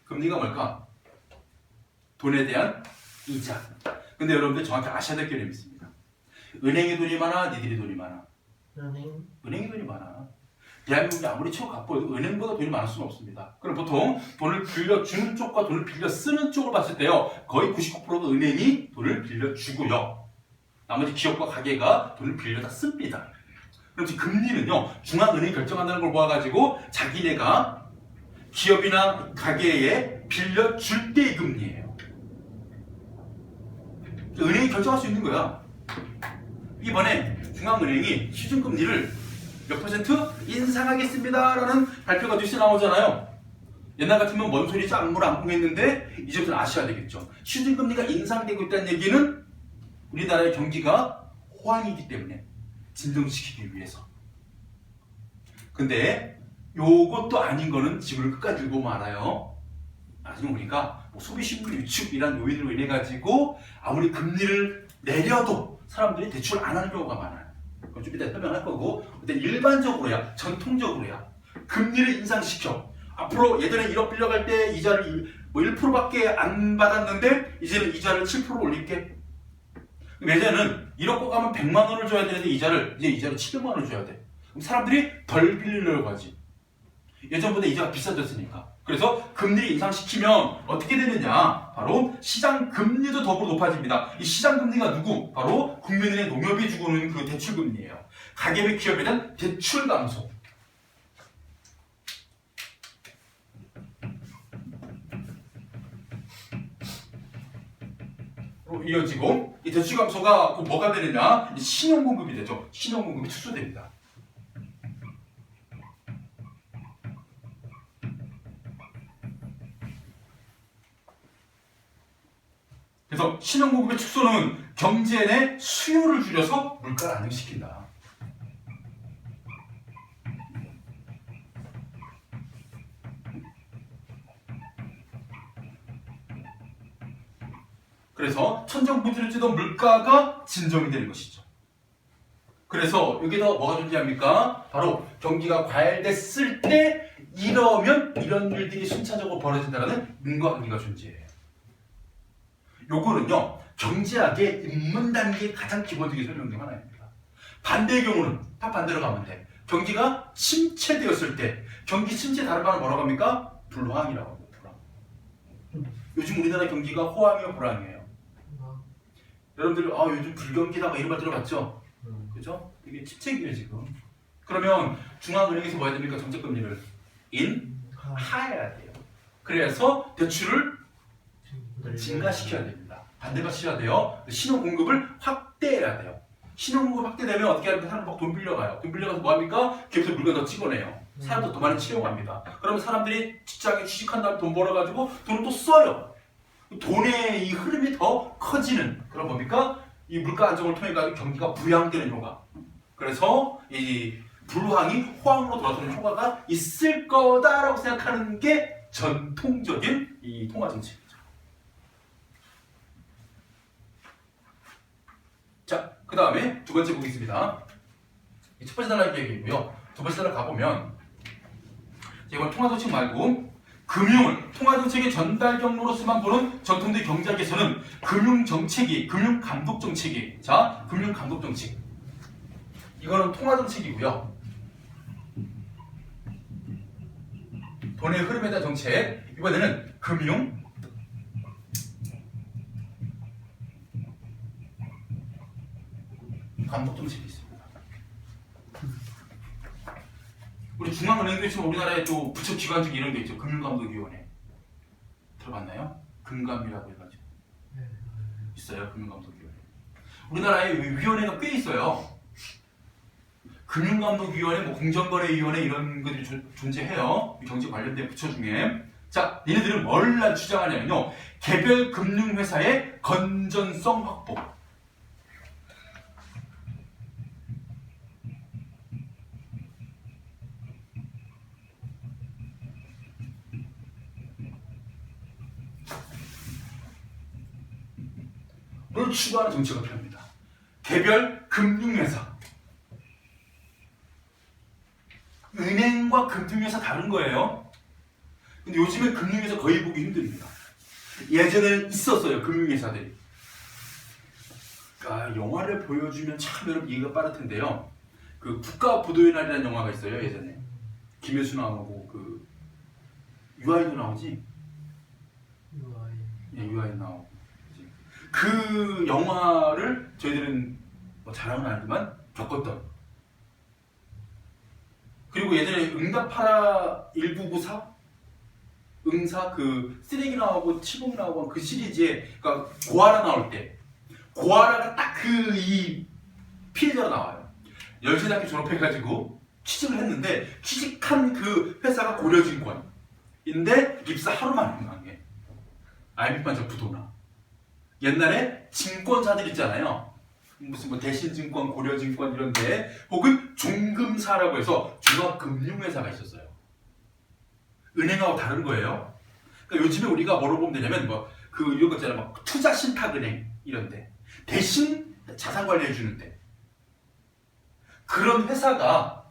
금리가 뭘까? 돈에 대한 이자. 근데 여러분들 정확히 아셔야 될 개념이 있습니다. 은행에 돈이 많아, 니들이 돈이 많아. 은행이 돈이 많아. 대한민국이 아무리 최고 가까워도 은행보다 돈이 많을 수는 없습니다. 그럼 보통 돈을 빌려주는 쪽과 돈을 빌려 쓰는 쪽을 봤을 때요, 거의 99%가 은행이 돈을 빌려주고요. 나머지 기업과 가게가 돈을 빌려다 씁니다. 그럼 지금 금리는요, 중앙은행이 결정한다는 걸 모아가지고 자기네가 기업이나 가게에 빌려줄 때의 금리예요. 은행이 결정할 수 있는 거야. 이번에 중앙은행이 시중금리를 몇 퍼센트 인상하겠습니다라는 발표가 뉴스에 나오잖아요. 옛날 같으면 뭔 소리지 아무런 안 통했는데 이제부터 아셔야 되겠죠. 시중금리가 인상되고 있다는 얘기는 우리나라의 경기가 호황이기 때문에 진정시키기 위해서. 근데 요것도 아닌 거는 지문을 끝까지 읽어보면 알아요. 나중에 우리가 뭐 소비심리 위축이란 요인으로 인해 가지고 아무리 금리를 내려도 사람들이 대출을 안 하는 경우가 많아요. 그건 좀 이따 설명할 거고, 근데 일반적으로야, 전통적으로야 금리를 인상시켜. 앞으로 예전에 1억 빌려갈 때 이자를 뭐 1%밖에 안 받았는데 이제는 이자를 7% 올릴게. 그럼 예전에는 1억 고 가면 100만 원을 줘야 되는데 이자를 700만 원을 줘야 돼. 그럼 사람들이 덜 빌리려고 하지. 예전보다 이자가 비싸졌으니까. 그래서 금리를 인상시키면 어떻게 되느냐? 바로 시장 금리도 더불어 높아집니다. 이 시장 금리가 누구? 바로 국민은행 농협이 주고 있는 그 대출 금리예요. 가계비 기업에 대한 대출 감소. 이어지고 이 대출 감소가 뭐가 되느냐? 신용 공급이 되죠. 신용 공급이 축소됩니다. 그래서 신용 공급의 축소는 경제 내 수요를 줄여서 물가를 안정시킨다. 그래서 천정부지를 찌던 물가가 진정이 되는 것이죠. 그래서 여기다 뭐가 존재합니까? 바로 경기가 과열됐을 때 이러면 이런 일들이 순차적으로 벌어진다는 인과관계가 존재해요. 요거는요 경제학의 입문 단계의 가장 기본적인 설명 중 하나입니다. 반대의 경우는 다 반대로 가면 돼. 경기가 침체되었을 때 경기 침체 다른 말은 뭐라고 합니까? 불황이라고 합니다. 불황. 요즘 우리나라 경기가 호황이에요, 불황이에요? 여러분들 요즘 불경기다 막 이런 말 들어봤죠? 그죠? 이게 침체기예요 지금. 그러면 중앙은행에서 뭐 해야 됩니까? 정책금리를 인하해야 돼요. 그래서 대출을 증가시켜야 됩니다. 반대가 시켜야 돼요. 신용 공급을 확대해야 돼요. 신용 공급 확대되면 어떻게 합니까? 사람들 막 돈 빌려가요. 돈 빌려가서 뭐 합니까? 기업에서 물건 더 찍어내요. 사람도 더 많이 채용합니다. 그러면 사람들이 직장에 취직한 다음에 돈 벌어가지고 돈을 또 써요. 돈의 이 흐름이 더 커지는 그런 뭡니까? 이 물가 안정을 통해 가지고 경기가 부양되는 효과. 그래서 이 불황이 호황으로 돌아서는 효과가 있을 거다라고 생각하는 게 전통적인 이 통화 정책이죠. 자, 그 다음에 두 번째 보겠습니다. 첫 번째 단락 얘기고요. 두 번째 단락 가보면 이번 통화 정책 말고 금융을 통화정책의 전달 경로로서만 보는 전통적 경제학에서는 금융정책이, 금융감독정책이, 자, 금융감독정책. 이거는 통화정책이고요. 돈의 흐름에 대한 정책. 이번에는 금융감독정책이 있습니다. 우리 중앙은행도 있지만 우리나라에 또 부처 기관직 이런 게 있죠. 금융감독위원회 들어봤나요? 금감이라고 해가지고 있어요. 금융감독위원회. 우리나라에 위원회가 꽤 있어요. 금융감독위원회, 뭐 공정거래위원회 이런 것들이 존재해요. 경제 관련된 부처 중에. 자, 얘네들은 뭘 주장하냐면요. 개별 금융회사의 건전성 확보. 를 추구하는 정책을 펴니다. 개별 금융회사. 은행과 금융회사 다른 거예요. 근데 요즘에 금융회사 거의 보기 힘듭니다. 예전에는 있었어요, 금융회사들이. 그러니까 영화를 보여주면 참 여러분 이해가 빠를 텐데요. 그 국가부도의 날이라는 영화가 있어요, 예전에. 김혜수 나오고 그 유아인도 나오지? 유아인 나오고. 그 영화를 저희들은 뭐 잘하는 아니지만 겪었던. 그리고 예전에 응답하라 1994 응사 그 쓰레기 나오고 치봉 나오고 그 시리즈에 그러니까 고아라 나올 때 고아라가 딱 그 이 피해자로 나와요. 열쇠대학교 졸업해가지고 취직을 했는데 취직한 그 회사가 고려증권인데 입사 하루 만에 망해. IMF만 부도나. 옛날에 증권사들 있잖아요. 무슨 뭐 대신증권, 고려증권 이런데 혹은 종금사라고 해서 종합금융회사가 있었어요. 은행하고 다른 거예요. 그러니까 요즘에 우리가 뭐로 보면 되냐면 뭐 그 이런 거 있잖아요. 막 투자신탁은행 이런데 대신 자산 관리해 주는데 그런 회사가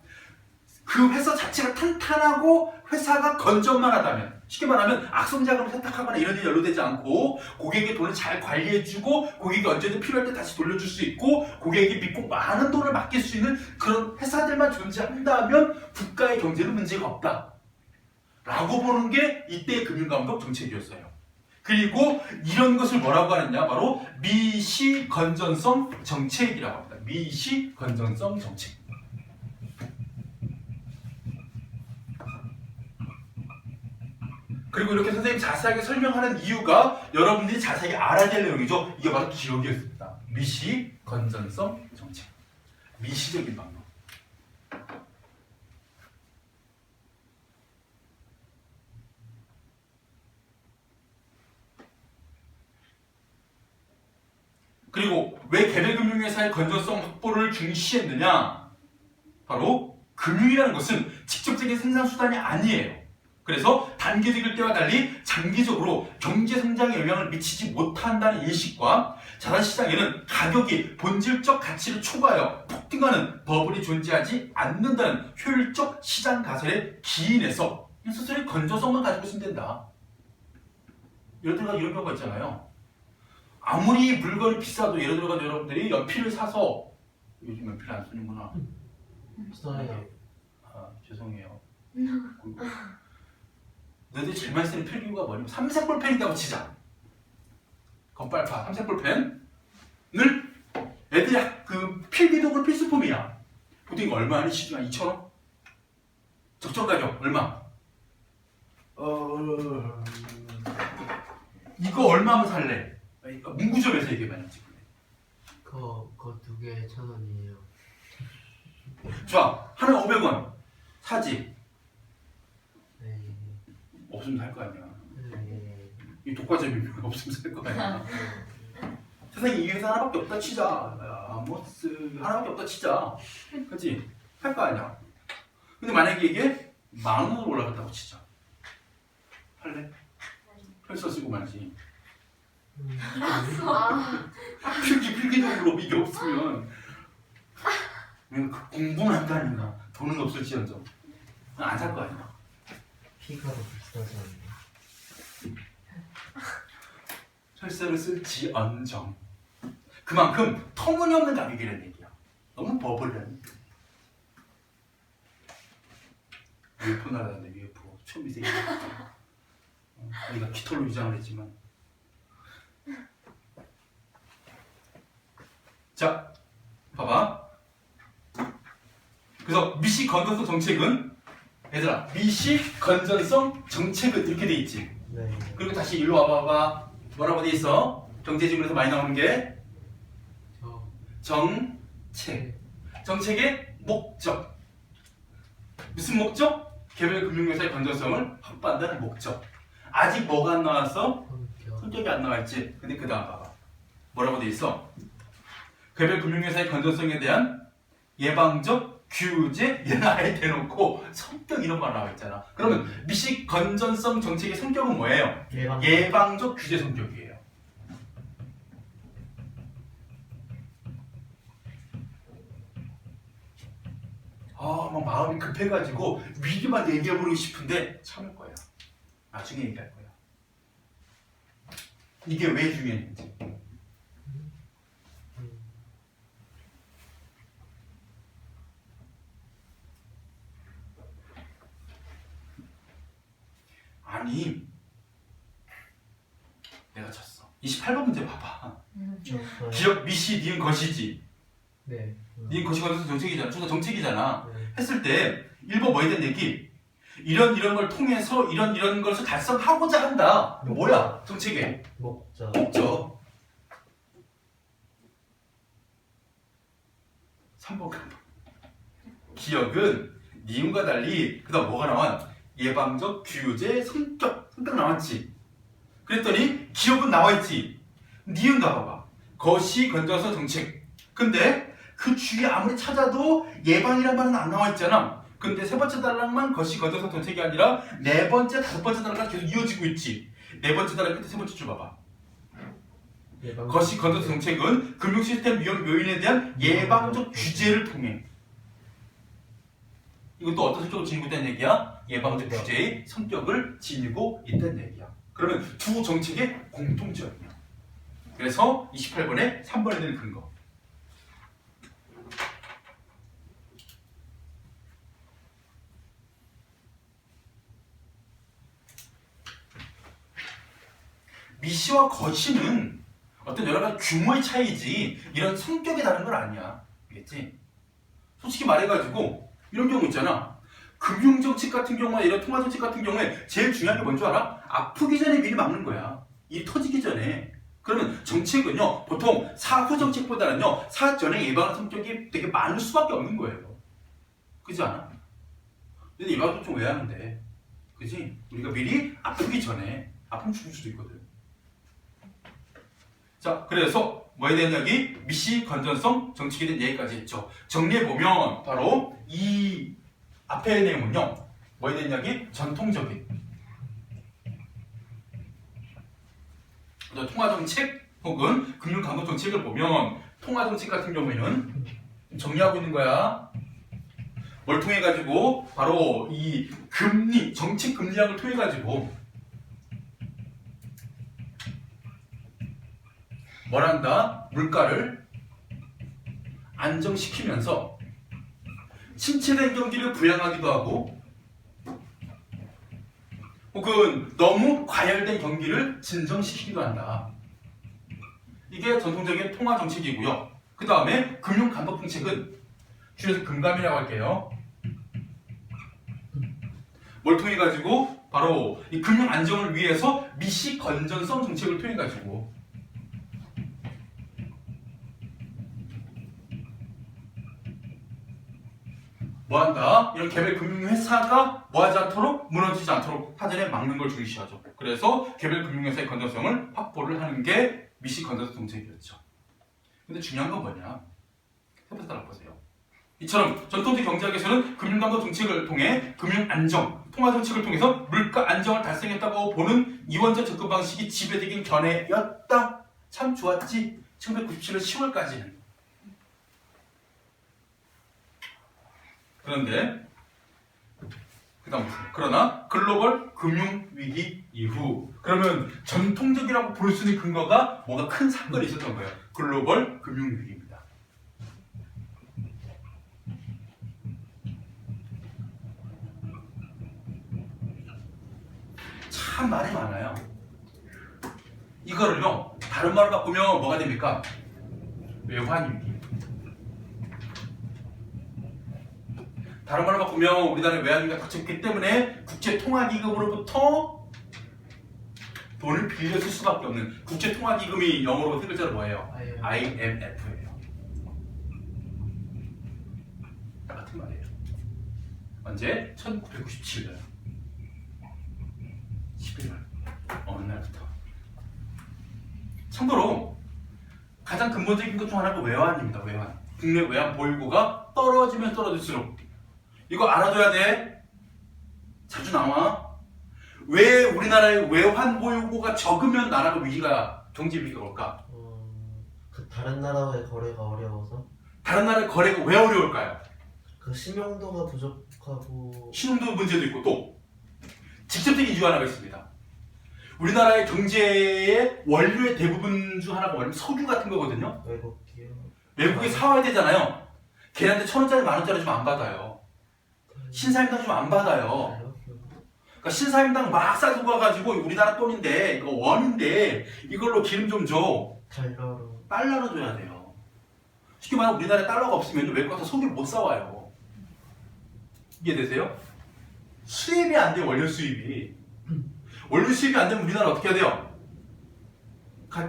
그 회사 자체가 탄탄하고 회사가 건전만하다면, 쉽게 말하면 악성 자금을 세탁하거나 이런 데 연루되지 않고 고객의 돈을 잘 관리해주고 고객이 언제든 필요할 때 다시 돌려줄 수 있고 고객이 믿고 많은 돈을 맡길 수 있는 그런 회사들만 존재한다면 국가의 경제는 문제가 없다 라고 보는 게 이때의 금융감독 정책이었어요. 그리고 이런 것을 뭐라고 하느냐, 바로 미시건전성 정책이라고 합니다. 미시건전성 정책. 그리고 이렇게 선생님이 자세하게 설명하는 이유가 여러분들이 자세하게 알아야 될 내용이죠. 이게 바로 기억이었습니다. 미시건전성 정책. 미시적인 방법. 그리고 왜 개별금융회사의 건전성 확보를 중시했느냐? 바로 금융이라는 것은 직접적인 생산수단이 아니에요. 그래서 단기적일 때와 달리 장기적으로 경제성장에 영향을 미치지 못한다는 인식과 자산시장에는 가격이 본질적 가치를 초과하여 폭등하는 버블이 존재하지 않는다는 효율적 시장 가설에 기인해서 스스로의 건전성만 가지고 있으면 된다. 예를 들어 이런 경우가 있잖아요. 아무리 물건이 비싸도 예를 들어 여러분들이 연필을 사서, 요즘 연필 안 쓰는구나. 써요. 아, 죄송해요. 너희들이 제일 많이 쓰는 필기구가 뭐냐면 삼색 볼펜이라고 치자. 건빨파 삼색 볼펜을 애들이 그 필기도구 필수품이야. 보통 이거 얼마 하니? 시중에 2,000원? 적정 가격 얼마? 이거 얼마 하면 살래? 문구점에서 얘기해봐요. 그거 2개 1,000원이에요. 좋아, 하나 500원 사지. 네. 없으면 살 거 아니야. 네. 이 독과점이면 없으면 살 거 아니야. 세상에 이 회사 하나밖에 없다 치자. 아모스 하나밖에 없다 치자. 그치? 할 거 아니야. 근데 만약에 이게 10,000원으로 올라갔다고 치자. 할래? 펼쳐 쓰고 말지. 필기적으로 이게 없으면 그 공부는 할 거 아닌가. 돈은 없을지언정 안 살 거 아니야. 피가 더 비싸지 않나? 철새를 쓸지언정 그만큼 터무니없는 가격이라는 얘기야. 너무 버블이라는 얘기야. UFO 날아다니는데 UFO 초미세계. 우리가 깃털로 위장을 했지만. 자, 봐봐. 그래서 미시 건전성 정책은, 얘들아, 미시 건전성 정책은 이렇게 돼 있지. 네. 그리고 다시 일로 와봐봐. 뭐라고 돼 있어? 경제지문에서 많이 나오는 게 정책. 정책의 목적. 무슨 목적? 개별 금융회사의 건전성을 확보한다는 목적. 아직 뭐가 안 나왔어? 성격이 안 나와있지. 근데 그 다음 봐봐. 뭐라고 돼 있어? 개별 금융회사의 건전성에 대한 예방적 규제 얘는 아예 대놓고 성격 이런 말 나와 있잖아. 그러면 미시 건전성 정책의 성격은 뭐예요? 예방적 규제 성격이에요. 막 마음이 급해가지고 미리만 얘기해버리고 싶은데 참을 거야. 나중에 얘기할 거야. 이게 왜 중요했는지. 아니, 내가 졌어. 28번 문제 봐봐. 기업 미시 니은 것이지. 네. 니은 것이 건전성 정책이잖아. 둘 다 정책이잖아. 네. 했을 때 1번 뭐에 대한 얘기? 이런 걸 통해서 이런 것을 달성하고자 한다. 뭐야? 정책의 목적. 목적. 3번 기억은 니은과 달리 그다음 뭐가 나와? 예방적 규제 성격 나왔지. 그랬더니 기억은 나와있지. 니은 가봐봐. 것이 건전성 정책. 근데 그 주위에 아무리 찾아도 예방이란 말은 안 나와있잖아. 근데 세 번째 단락만 것이 건전성 정책이 아니라 네 번째, 다섯 번째 단락까지 계속 이어지고 있지. 네 번째 단락 끝에 세 번째 줄 봐봐. 것이 건전성 정책은 금융 시스템 위험 요인에 대한 예방적 규제를 통해. 이것도 어떤 성격을 지니고 있다는 얘기야? 예방적 규제의 성격을 지니고 있다는 얘기야. 그러면 두 정책의 공통점이야. 그래서 28번에 3번에 대한 근거. 미시와 거시는 어떤 여러 가지 규모의 차이지 이런 성격이 다른 건 아니야. 알겠지? 솔직히 말해가지고 이런 경우 있잖아. 금융정책 같은 경우나 이런 통화정책 같은 경우에 제일 중요한 게 뭔지 알아? 아프기 전에 미리 막는 거야. 일이 터지기 전에. 그러면 정책은요 보통 사후 정책보다는요 사전에 예방하는 성격이 되게 많을 수밖에 없는 거예요. 그렇지 않아? 근데 예방도 좀 왜 하는데? 그지? 우리가 미리 아프기 전에 아프면 죽을 수도 있거든. 자, 그래서 뭐에 대한 이야기? 미시 건전성 정책에 대한 얘기까지 했죠. 정리해보면 바로 이 앞에 내용은요 뭐에 대한 이야기? 전통적인 통화정책 혹은 금융감독정책을 보면 통화정책 같은 경우에는 정리하고 있는 거야. 뭘 통해 가지고 바로 이 금리 정책 금리학을 통해 가지고 뭘 한다? 물가를 안정시키면서 침체된 경기를 부양하기도 하고 혹은 너무 과열된 경기를 진정시키기도 한다. 이게 전통적인 통화 정책이고요. 그 다음에 금융 감독 정책은 줄여서 금감이라고 할게요. 뭘 통해 가지고 바로 이 금융 안정을 위해서 미시 건전성 정책을 통해 가지고 뭐한다? 이런 개별 금융회사가 뭐하지 않도록 무너지지 않도록 사전에 막는 걸 중시하죠. 그래서 개별 금융회사의 건전성을 확보를 하는 게 미시 건전성 정책이었죠. 근데 중요한 건 뭐냐? 해보자 따라 보세요. 이처럼 전통적 경제학에서는 금융감독 정책을 통해 금융 안정, 통화 정책을 통해서 물가 안정을 달성했다고 보는 이원적 접근 방식이 지배적인 견해였다. 참 좋았지. 1997년 10월까지는. 그런데 그다음 그러나 글로벌 금융 위기 이후 그러면 전통적이라고 볼 수 있는 근거가 뭔가 큰 사건이 있었던 거예요. 글로벌 금융 위기입니다. 참 말이 많아요. 이거를요 다른 말로 바꾸면 뭐가 됩니까? 외환 위기. 다른 말로 바꾸면 우리나라의 외환위기가 닥쳤기 때문에 국제통화기금으로부터 돈을 빌려줄 수밖에 없는 국제통화기금이 영어로 세 글자로 뭐예요? IMF예요. 같은 말이에요. 언제? 1997년 11월 어느 날부터. 참고로 가장 근본적인 것 중 하나가 외환입니다. 외환. 국내 외환 보유고가 떨어지면 떨어질수록 이거 알아둬야 돼. 자주 나와. 왜 우리나라의 외환 보유고가 적으면 나라가 위기가 경제 위기가 올까? 그 다른 나라와의 거래가 어려워서 다른 나라의 거래가 왜 어려울까요? 그 신용도가 부족하고 신용도 문제도 있고 또 직접적인 이유 하나가 있습니다. 우리나라의 경제의 원료의 대부분 중 하나가 뭐냐면 석유 같은 거거든요. 외국 기업 외국에 사와야 되잖아요. 걔네한테 1,000원짜리 10,000원짜리 좀 안 받아요. 신사임당 좀 안 받아요. 그러니까 신사임당 막 싸주고 와가지고 우리나라 돈인데 이거 원인데 이걸로 기름 좀 줘. 달러로 줘야 돼요. 쉽게 말하면 우리나라에 달러가 없으면 외국 가서 석유를 못 사와요. 이해되세요? 수입이 안 돼요. 원료 수입이. 원료 수입이 안 되면 우리나라 어떻게 해야 돼요?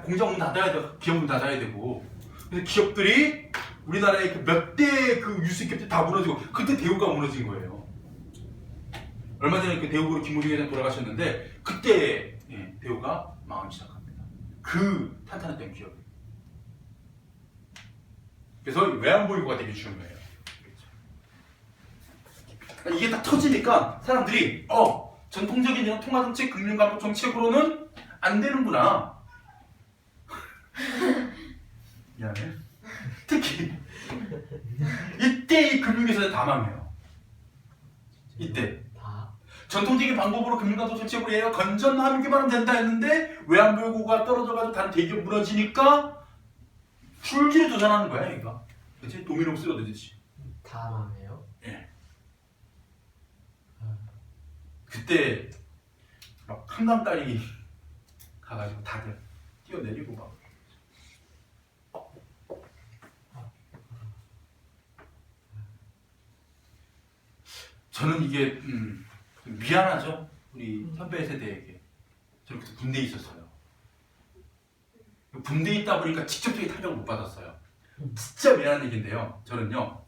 공장 문 닫아야 돼요. 기업 문 닫아야 되고. 근데 기업들이 우리나라의 그 몇 대 그 유수 기업들이 다 무너지고 그때 대우가 무너진 거예요. 얼마 전에 그 대우로 김우중 회장 돌아가셨는데 그때 대우가 망하기 시작합니다. 그 탄탄했던 기업이. 그래서 외환 보유고가 되게 중요해요. 이게 딱 터지니까 사람들이 전통적인 이런 통화정책, 금융감독 정책으로는 안 되는구나. 미안해. 특히 이때 이 금융회사는 다 망해요. 이때 다. 전통적인 방법으로 금융가도 정책으로 얘가 건전하기만 하면 된다 했는데 외환보유고가 떨어져가지고 다른 대기업 무너지니까 줄줄이 도전하는 거야 얘가. 그치? 도미노 쓰러지듯이. 다 망해요? 예. 아, 그때 막 한강딸이 가가지고 다들 뛰어내리고 막. 저는 이게 좀 미안하죠. 우리 선배 세대에게. 저는 그때 군대에 있었어요. 군대에 있다 보니까 직접적인 타격을 못 받았어요. 진짜 미안한 얘기인데요. 저는요.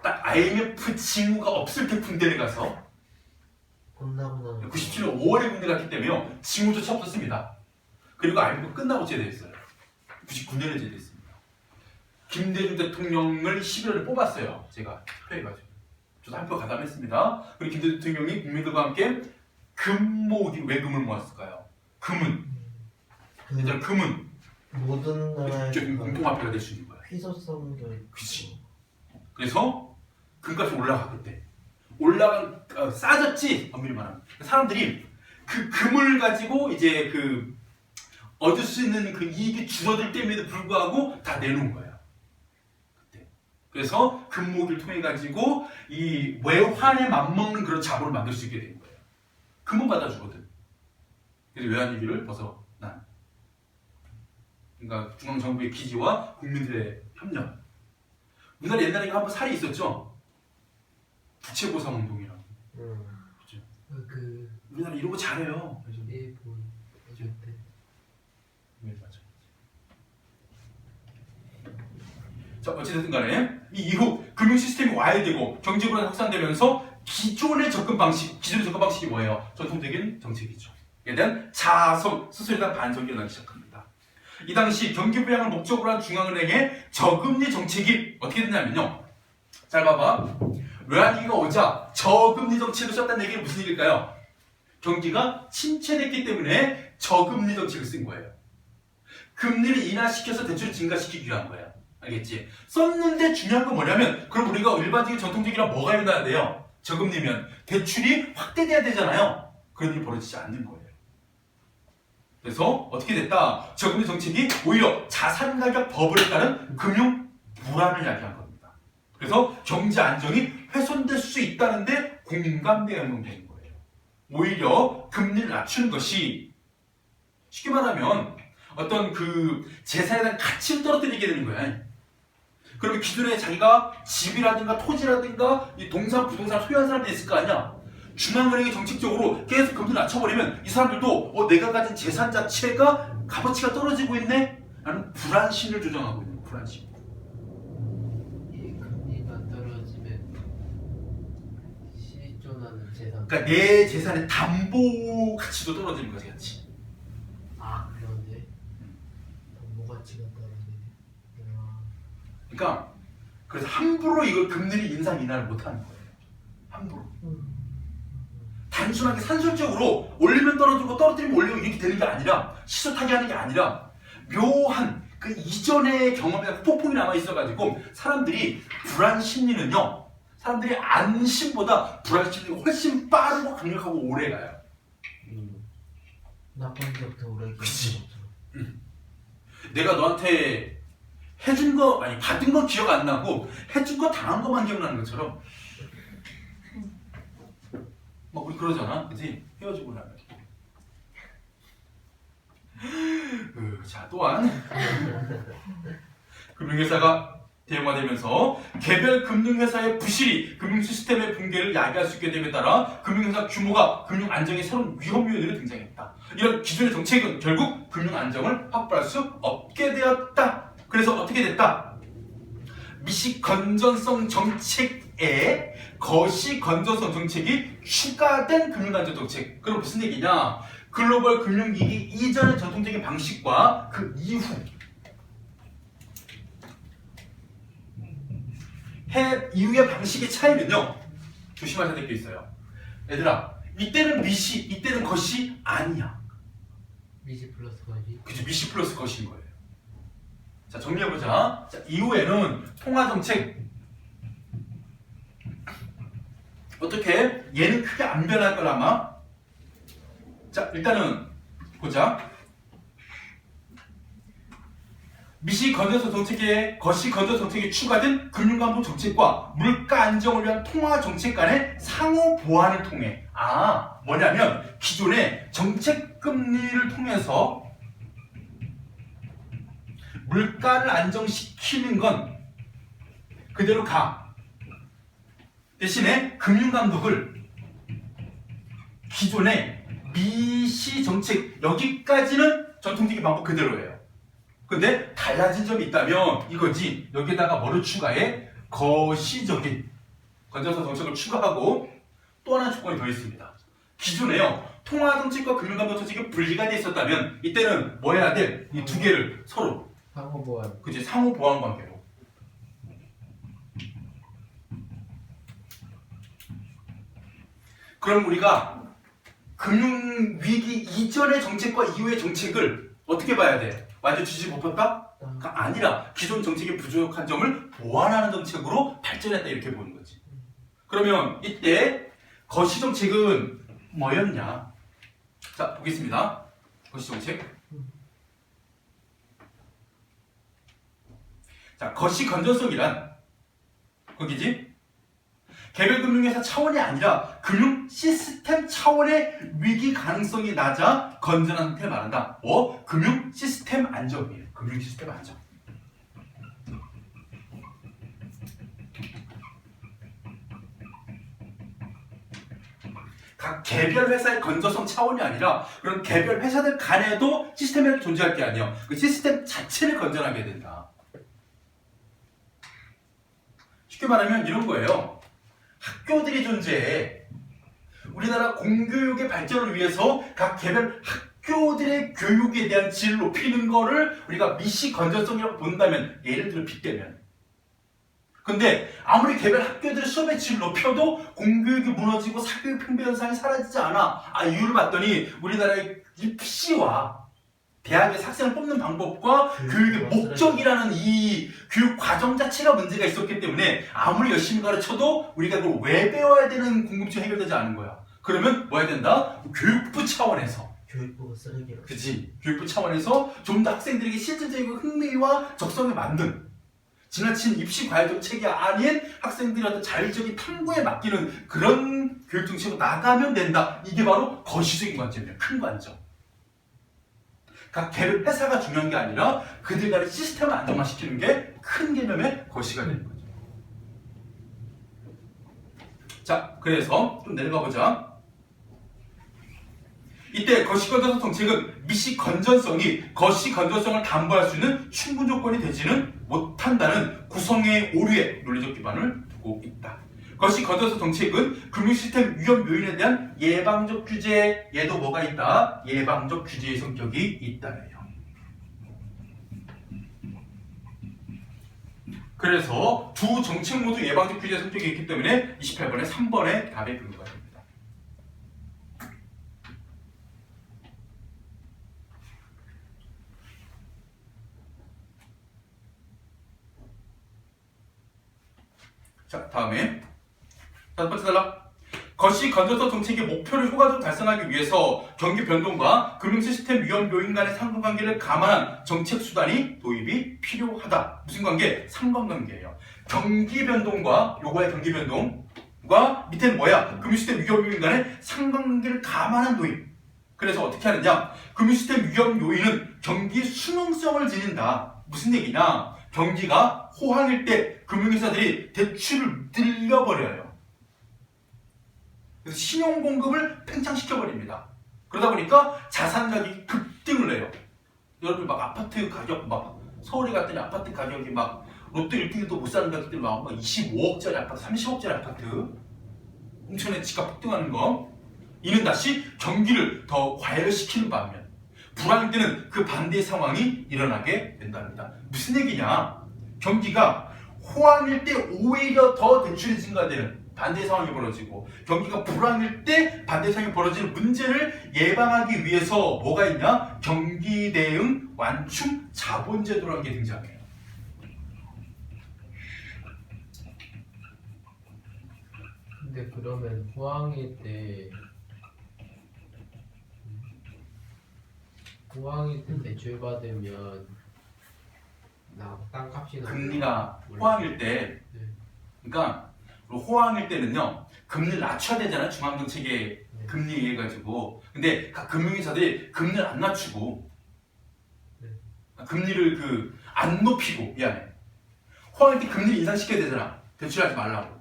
딱 IMF 징후가 없을 때 군대를 가서 끝나고 나면 97년 5월에 군대 갔기 때문에 징후조차 없었습니다. 그리고 IMF 끝나고 제대했어요. 99년에 제대했습니다. 김대중 대통령을 11월에 뽑았어요. 제가 투표해가지고. 저도 한 표 가담했습니다. 그리고 김대중 대통령이 국민들과 함께 왜 금을 모았을까요? 금은. 얘들아, 금은 모든 나라의 공통화폐가 될 수 있는 거야. 희소성도 그치. 그래서 금값이 올라가 그때. 싸졌지 엄밀히 말하면. 사람들이 그 금을 가지고 이제 그 얻을 수 있는 그 이익이 줄어들 때에도 불구하고 다 내놓은 거야. 그때. 그래서 금모기를 통해 가지고 이 외환에 맞먹는 그런 자본을 만들 수 있게 된 거예요. 금은 받아주거든. 그래서 외환위기를 벗어난. 그러니까 중앙정부의 기지와 국민들의 협력. 우리나라 옛날에 한번 살이 있었죠. 부채보상운동이라고. 그죠? 그 우리나라 이런 거 잘해요. 일본 해줄 때. 네, 맞아. 자, 어찌됐든 간에 이 이후 금융 시스템이 와해되고 경제 불안이 확산되면서 기존의 접근 방식이 뭐예요? 전통적인 정책이죠. 이에 대한 자아성, 스스로에 대한 반성이 일어나기 시작합니다. 이 당시 경기 부양을 목적으로 한 중앙은행의 저금리 정책이 어떻게 됐냐면요. 잘 봐봐. 외환위기가 오자 저금리 정책을 썼다는 얘기는 무슨 얘기일까요? 경기가 침체됐기 때문에 저금리 정책을 쓴 거예요. 금리를 인하시켜서 대출을 증가시키기 위한 거예요. 알겠지? 썼는데 중요한 건 뭐냐면 그럼 우리가 일반적인 전통적이랑 뭐가 일어나야 돼요? 저금리면 대출이 확대돼야 되잖아요. 그런 일이 벌어지지 않는 거예요. 그래서 어떻게 됐다? 저금리 정책이 오히려 자산 가격 버블에 따른 금융 불안을 야기한 겁니다. 그래서 경제 안정이 훼손될 수 있다는데 공감대가 형성되는 거예요. 오히려 금리를 낮추는 것이 쉽게 말하면 어떤 그 재산에 대한 가치를 떨어뜨리게 되는 거야. 그러면 기존에 자기가 집이라든가 토지라든가 이 동산, 부동산 소유한 사람들이 있을 거 아니야. 중앙은행이 정책적으로 계속 금리를 낮춰버리면 이 사람들도 내가 가진 재산 자체가 값어치가 떨어지고 있네? 라는 불안심을 조장하고 있는 거야. 불안심. 이 금리가 떨어지면 실존하는 재산. 그러니까 내 재산의 담보 가치도 떨어지는 거지, 같이. 아 그런데 담보 가치가 떨어지네. 그러니까 그래서 함부로 이걸 금리를 인상 인하를 못하는 거예요. 함부로. 단순하게 산술적으로 올리면 떨어지고 떨어뜨리면 올리고 이렇게 되는 게 아니라 시소타기 하는 게 아니라 묘한 그 이전의 경험에 폭풍이 남아 있어가지고 사람들이 불안 심리는요. 사람들이 안심보다 불안 심리가 훨씬 빠르고 강력하고 오래 가요. 나쁜 적도 오래 그치. 내가 너한테 해준 거 아니 받은 거 기억 안 나고 해준 거 당한 것만 기억나는 것처럼 막 우리 그러잖아, 그치? 헤어지고 나면. 자, 또한 금융회사가 대형화되면서 개별 금융회사의 부실이 금융 시스템의 붕괴를 야기할 수 있게 됨에 따라 금융회사 규모가 금융 안정의 새로운 위험 요인으로 등장했다. 이런 기존의 정책은 결국 금융 안정을 확보할 수 없게 되었다. 그래서 어떻게 됐다? 미시 건전성 정책에 거시 건전성 정책이 추가된 금융안정 정책. 그럼 무슨 얘기냐? 글로벌 금융위기 이전의 전통적인 방식과 그 이후의 방식의 차이는요. 조심하셔야 될 게 있어요. 얘들아, 이때는 미시, 이때는 거시 아니야. 미시 플러스 거시. 그죠? 미시 플러스 거시인 거예요. 자, 정리해보자. 자, 이후에는 통화정책 어떻게? 얘는 크게 안 변할 거라 아마. 자, 일단은 보자. 미시 건전성 정책에 거시 건전 정책에 추가된 금융감독 정책과 물가 안정을 위한 통화 정책 간의 상호 보완을 통해 뭐냐면 기존의 정책 금리를 통해서 물가를 안정시키는 건 그대로 가. 대신에 금융감독을 기존의 미시 정책 여기까지는 전통적인 방법 그대로예요. 근데 달라진 점이 있다면 이거지. 여기다가 뭐를 추가해? 거시적인 건전성 정책을 추가하고 또 하나 조건이 더 있습니다. 기존에요. 통화정책과 금융감독 정책이 분리가 돼 있었다면 이때는 뭐 해야 돼? 이 두 개를 서로 상호 보완. 그치 상호 보완 관계로. 그럼 우리가 금융위기 이전의 정책과 이후의 정책을 어떻게 봐야 돼? 완전 뒤집어 엎었다?가 아니라 기존 정책의 부족한 점을 보완하는 정책으로 발전했다 이렇게 보는 거지. 그러면 이때 거시 정책은 뭐였냐? 자 보겠습니다. 거시 정책. 자 거시 건전성이란 거기지? 개별 금융회사 차원이 아니라 금융 시스템 차원의 위기 가능성이 낮아 건전한 상태를 말한다. 금융 시스템 안정이에요. 금융 시스템 안정. 각 개별 회사의 건전성 차원이 아니라 그런 개별 회사들 간에도 시스템이 존재할 게 아니에요. 그 시스템 자체를 건전하게 해야 된다. 쉽게 말하면 이런 거예요. 학교들이 존재해. 우리나라 공교육의 발전을 위해서 각 개별 학교들의 교육에 대한 질을 높이는 거를 우리가 미시 건전성이라고 본다면 예를 들어 빗대면 근데 아무리 개별 학교들의 수업의 질을 높여도 공교육이 무너지고 사교육 평배 현상이 사라지지 않아. 이유를 봤더니 우리나라의 입시와 대학에서 학생을 뽑는 방법과 교육의 목적이라는 이 교육 과정 자체가 문제가 있었기 때문에 아무리 열심히 가르쳐도 우리가 그걸 왜 배워야 되는 궁금증이 해결되지 않은 거야. 그러면 뭐 해야 된다? 교육부 차원에서. 교육부가 쓰레기라. 그치. 교육부 차원에서 좀 더 학생들에게 실질적인 흥미와 적성에 맞는 지나친 입시 과외 정책이 아닌 학생들의 어떤 자율적인 탐구에 맡기는 그런 교육 정책으로 나가면 된다. 이게 바로 거시적인 관점이에요. 큰 관점. 각 개별 회사가 중요한 게 아니라 그들 간의 시스템을 안정화시키는 게 큰 개념의 거시가 되는 거죠. 자, 그래서 좀 내려가 보자. 이때 거시 건전성 정책은 미시 건전성이 거시 건전성을 담보할 수 있는 충분 조건이 되지는 못한다는 구성의 오류의 논리적 기반을 두고 있다. 거시 건전성 정책은 금융시스템 위험 요인에 대한 예방적 규제, 얘도 뭐가 있다? 예방적 규제의 성격이 있다네요. 그래서 두 정책 모두 예방적 규제의 성격이 있기 때문에 28번에 3번의 답의 근거가 됩니다. 자, 다음에 다섯 번째 단락. 거시 건전성 정책의 목표를 효과적으로 달성하기 위해서 경기 변동과 금융 시스템 위험 요인 간의 상관관계를 감안한 정책 수단이 도입이 필요하다. 무슨 관계? 상관관계예요. 경기 변동과 요거의 경기 변동과 밑에는 뭐야? 금융 시스템 위험 요인 간의 상관관계를 감안한 도입. 그래서 어떻게 하느냐? 금융 시스템 위험 요인은 경기 수능성을 지닌다. 무슨 얘기냐? 경기가 호황일 때 금융회사들이 대출을 늘려버려요. 그래서 신용 공급을 팽창시켜버립니다. 그러다 보니까 자산 가격이 급등을 해요. 여러분 막 아파트 가격 막 서울에 갔더니 아파트 가격이 막 롯데 1등도 못 사는 가격들이 막 25억짜리 아파트, 30억짜리 아파트 엄청나게 집값 폭등하는 거. 이는 다시 경기를 더 과열시키는 반면 불황일 때는 그 반대의 상황이 일어나게 된답니다. 무슨 얘기냐? 경기가 호황일 때 오히려 더 대출이 증가되는 반대 상황이 벌어지고 경기가 불황일 때 반대 상황이 벌어지는 문제를 예방하기 위해서 뭐가 있냐? 경기 대응 완충 자본제도라는 게 등장해요. 근데 그러면 호황일 때 대출 받으면 나 땅값이 금리가 호황일 때, 그러니까 호황일 때는요 금리를 낮춰야 되잖아요. 중앙정책의 네. 금리에 의해 가지고. 근데 각 금융회사들이 금리를 안 낮추고 네. 금리를 안 높이고, 미안해, 호황일 때 금리를 인상시켜야 되잖아. 대출하지 말라고.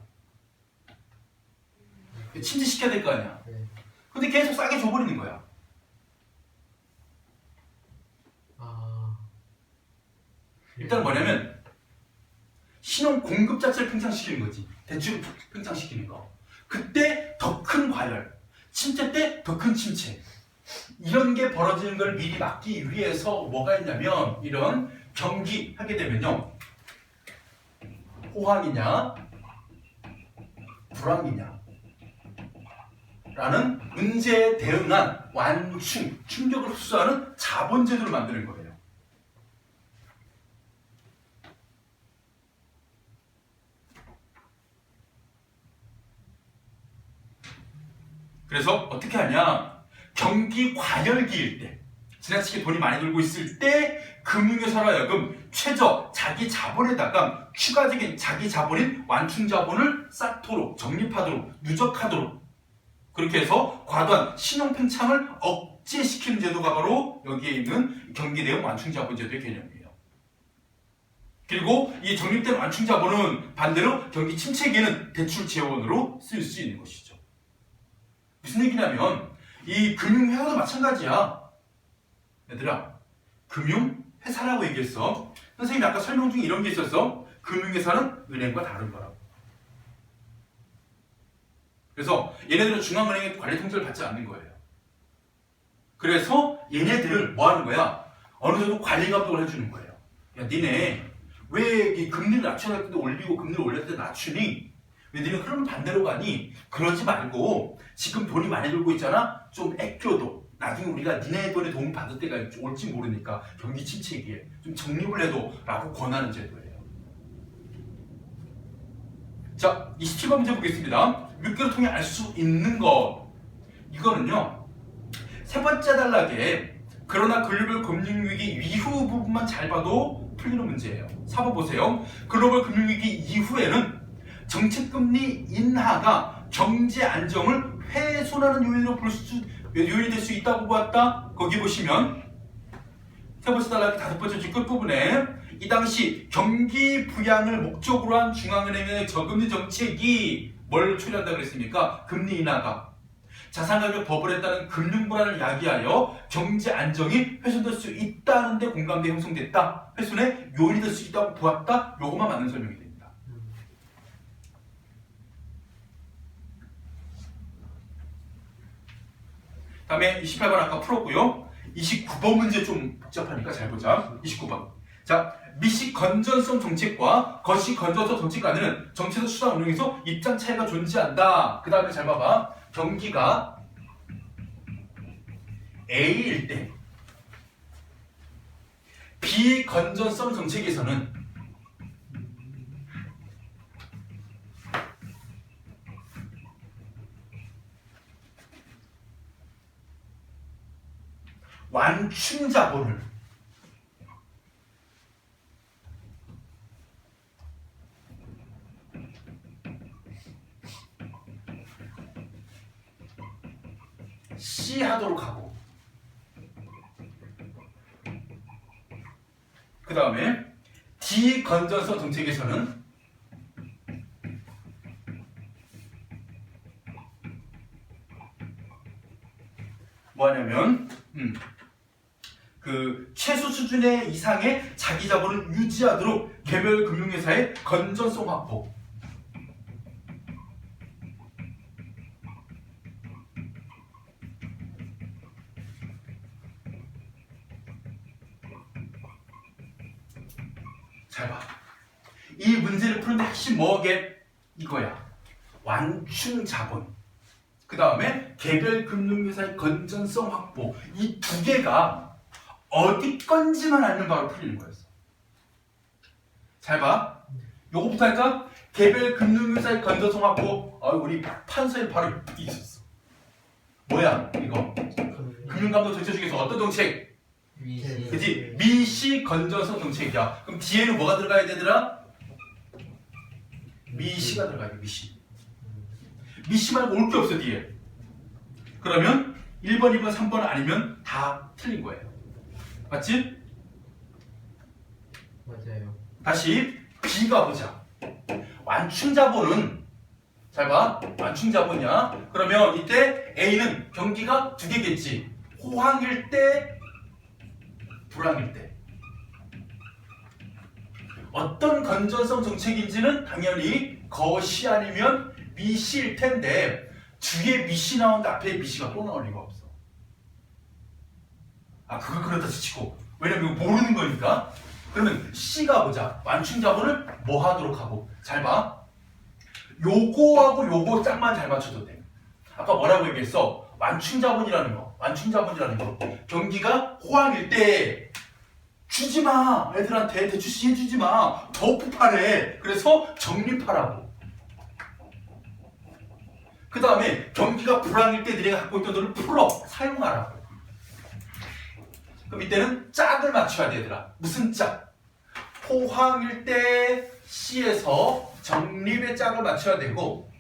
침체시켜야 될 거 아니야. 네. 근데 계속 싸게 줘버리는 거야. 아 일단 뭐냐면 신용 공급 자체를 팽창시키는 거지. 대출을 팽창시키는 거. 그때 더 큰 과열, 침체 때 더 큰 침체. 이런 게 벌어지는 걸 미리 막기 위해서 뭐가 있냐면 이런 경기 하게 되면요, 호황이냐 불황이냐 라는 문제에 대응한 완충, 충격을 흡수하는 자본제도를 만드는 거예요. 그래서 어떻게 하냐, 경기 과열기일 때, 지나치게 돈이 많이 들고 있을 때 금융회사로 하여금 최저 자기 자본에다가 추가적인 자기 자본인 완충 자본을 쌓도록, 적립하도록, 누적하도록, 그렇게 해서 과도한 신용 팽창을 억제시키는 제도가 바로 여기에 있는 경기 대응 완충 자본 제도의 개념이에요. 그리고 이 적립된 완충 자본은 반대로 경기 침체기에는 대출 재원으로 쓸 수 있는 것이죠. 무슨 얘기냐면 이 금융회사도 마찬가지야. 얘들아, 금융회사라고 얘기했어. 선생님이 아까 설명 중에 이런 게 있었어. 금융회사는 은행과 다른 거라고. 그래서 얘네들은 중앙은행의 관리 통제를 받지 않는 거예요. 그래서 얘네들을 뭐 하는 거야? 어느 정도 관리 감독을 해주는 거예요. 야, 니네 왜 이 금리를 낮춰야 할 때도 올리고 금리를 올릴 때 낮추니? 왜 니네 흐름 반대로 가니? 그러지 말고 지금 돈이 많이 들고 있잖아? 좀 아껴도 나중에 우리가 니네 돈에 도움 받을 때가 올지 모르니까 경기 침체기에 좀 적립을 해도 라고 권하는 제도예요. 자, 27번 문제 보겠습니다. 물결을 통해 알 수 있는 것. 이거는요, 세 번째 단락에 그러나 글로벌 금융위기 이후 부분만 잘 봐도 풀리는 문제예요. 4번 보세요. 글로벌 금융위기 이후에는 정책금리 인하가 경제 안정을 훼손하는 요인이 될 수 있다고 보았다. 거기 보시면 세 번째 단락 다섯 번째 줄 끝부분에 이 당시 경기 부양을 목적으로 한 중앙은행의 저금리 정책이 뭘 초래한다 그랬습니까? 금리 인하가 자산가격 버블에 따른 금융 불안을 야기하여 경제 안정이 훼손될 수 있다는 데 공감대 형성됐다. 훼손의 요인이 될 수 있다고 보았다. 요것만 맞는 설명이 됩니다. 다음에 28번 아까 풀었고요. 29번 문제 좀 복잡하니까 잘 보자. 29번. 자, 미시 건전성 정책과 거시 건전성 정책 간에는 정책적 수단 운용에서 입장 차이가 존재한다. 그 다음에 잘 봐봐. 경기가 A일 때 비건전성 정책에서는 완충 자본을 C 하도록 하고, 그 다음에 D 건전성 정책에서는 뭐하냐면 그 최소 수준의 이상의 자기 자본을 유지하도록 개별 금융회사의 건전성 확보, 잘 봐. 이 문제를 푸는데 핵심 뭐게? 이거야. 완충 자본. 그 다음에 개별 금융회사의 건전성 확보. 이 두 개가 어디 건지만 알면 바로 풀리는 거였어. 잘 봐. 요거부터 할까? 개별 금융사에 건져서 갖고 우리 판서에 바로 옆에 있었어. 뭐야 이거? 금융감독 정책 중에서 어떤 정책? 위시. 그지? 미시 건전성 정책이야. 그럼 뒤에는 뭐가 들어가야 되더라? 미시가 들어가야 돼. 미시. 미시 말고 올 게 없어 뒤에. 그러면 1번, 2번, 3번 아니면 다 틀린 거예요. 맞지? 맞아요. 다시 B가 보자. 완충자본은 잘 봐. 완충자본이야. 그러면 이때 A는 경기가 두 개겠지. 호황일 때, 불황일 때. 어떤 건전성 정책인지는 당연히 거시 아니면 미시일 텐데 뒤에 미시 나오는데 앞에 미시가 또 나올 리가 없어. 그걸 그렇다 치고. 왜냐면 이거 모르는 거니까. 그러면 C가 보자. 완충자본을 뭐 하도록 하고. 잘 봐. 요거하고 요거 짝만 잘 맞춰도 돼. 아까 뭐라고 얘기했어? 완충자본이라는 거. 완충자본이라는 거. 경기가 호황일 때 주지 마. 애들한테 대출 해주지 마. 더 폭발해. 그래서 적립하라고. 그 다음에 경기가 불황일 때 너네가 갖고 있던 돈을 풀어. 사용하라고. 그럼 이때는 짝을 맞춰야 돼, 얘들아. 무슨 짝? 호황일 때 C에서 적립의 짝을 맞춰야 되고,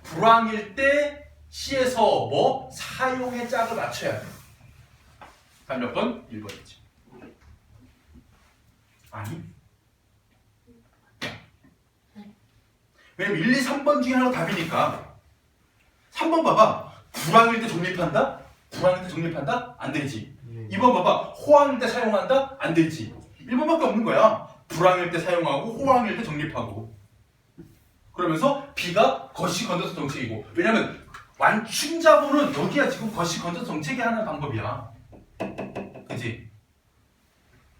불황일 때 C에서 뭐? 사용의 짝을 맞춰야 돼. 다음 몇 번? 1번이지. 아니. 왜냐면 1, 2, 3번 중에 하나가 답이니까. 3번 봐봐. 불황일 때 적립한다? 불황일 때 적립한다? 안 되지. 2번 봐봐. 호황일 때 사용한다? 안 되지. 1번밖에 없는 거야. 불황일 때 사용하고 호황일 때 적립하고. 그러면서 B가 거시 건전성 정책이고. 왜냐면 완충자본은 여기가 지금 거시 건전성 정책이 하는 방법이야. 그지?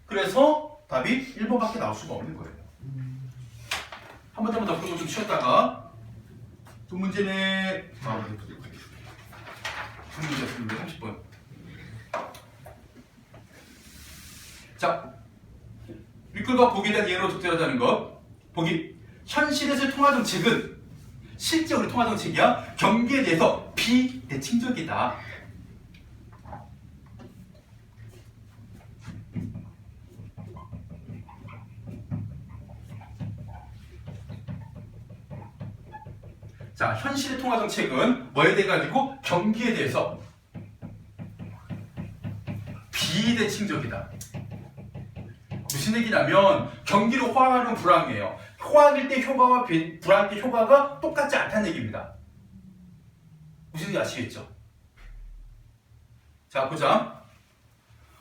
그래서 답이 1번밖에 나올 수가 없는 거예요. 한 번만 더 풀고 좀 쉬었다가 두 문제는 두 문제였습니다. 30번. 자, 윗글과 보기에 대한 예로 적절하다는 것. 보기. 현실에서의 통화정책은 실제 우리 통화정책이야. 경기에 대해서 비대칭적이다. 자, 현실의 통화정책은 뭐에 대해 가지고 경기에 대해서 비대칭적이다. 무슨 얘기냐면 경기로 호황하면 불황이에요. 호황일 때 효과와 불황일 때 효과가 똑같지 않다는 얘기입니다. 무슨 얘기 아시겠죠? 자, 보자.